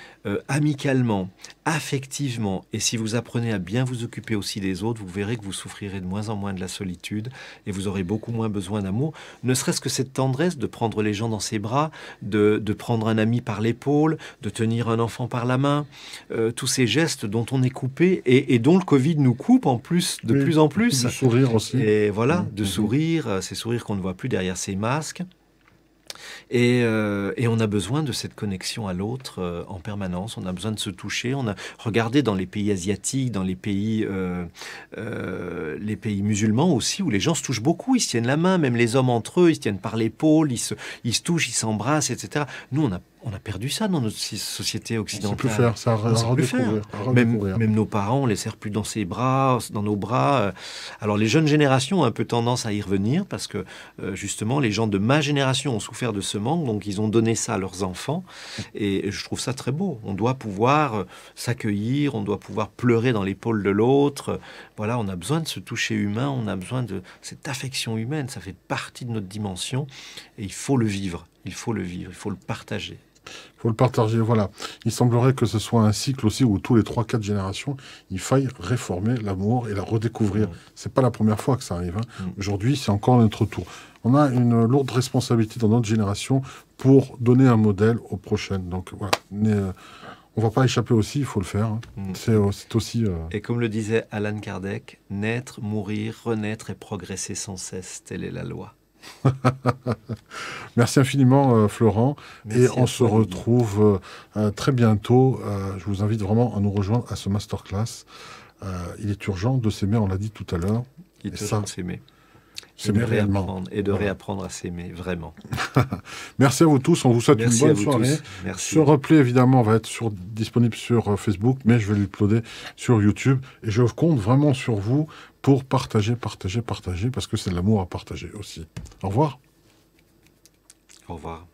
amicalement, affectivement, et si vous apprenez à bien vous occuper aussi des autres, vous verrez que vous souffrirez de moins en moins de la solitude et vous aurez beaucoup moins besoin d'amour, ne serait-ce que cette tendresse de prendre les gens dans ses bras, de prendre un ami par l'épaule, de tenir un enfant par la main, tous ces gestes dont on est coupé et dont le Covid nous coupe en plus, de Oui, plus en plus. du sourire aussi. Et voilà, de Mhm. sourire, ces sourires qu'on ne voit plus derrière ces masques. Et on a besoin de cette connexion à l'autre en permanence. On a besoin de se toucher. Regardez dans les pays asiatiques, dans les pays musulmans aussi, où les gens se touchent beaucoup. Ils se tiennent la main, même les hommes entre eux, ils se tiennent par l'épaule, ils se touchent, ils s'embrassent, etc. Nous, on a perdu ça dans notre société On ne sait plus occidentale. faire, ça On ne sait plus faire. à redécouvrir. Même nos parents, on les serre plus dans ses bras, dans nos bras. Alors les jeunes générations ont un peu tendance à y revenir parce que justement les gens de ma génération ont souffert de ce manque, donc ils ont donné ça à leurs enfants. Et je trouve ça très beau. On doit pouvoir s'accueillir, on doit pouvoir pleurer dans l'épaule de l'autre. Voilà, on a besoin de ce toucher humain, on a besoin de cette affection humaine. Ça fait partie de notre dimension et il faut le vivre. Il faut le vivre, il faut le partager. Il faut le partager, voilà. Il semblerait que ce soit un cycle aussi où tous les 3-4 générations, il faille réformer l'amour et la redécouvrir. C'est pas la première fois que ça arrive. Hein. Aujourd'hui, c'est encore notre tour. On a une lourde responsabilité dans notre génération pour donner un modèle aux prochaines. Donc voilà. On va pas échapper aussi, il faut le faire. Hein. C'est aussi... Et comme le disait Alan Kardec, naître, mourir, renaître et progresser sans cesse, telle est la loi. Merci infiniment, Florent. Merci et on se toi, retrouve très bientôt. Je vous invite vraiment à nous rejoindre à ce masterclass. Il est urgent de s'aimer, on l'a dit tout à l'heure. Il est urgent de s'aimer. S'aimer réellement. Et de réapprendre à s'aimer, vraiment. Merci à vous tous. On vous souhaite une bonne soirée. Merci. Ce replay, évidemment, va être disponible sur Facebook, mais je vais l'uploader sur YouTube. Et je compte vraiment sur vous pour partager, parce que c'est de l'amour à partager aussi. Au revoir. Au revoir.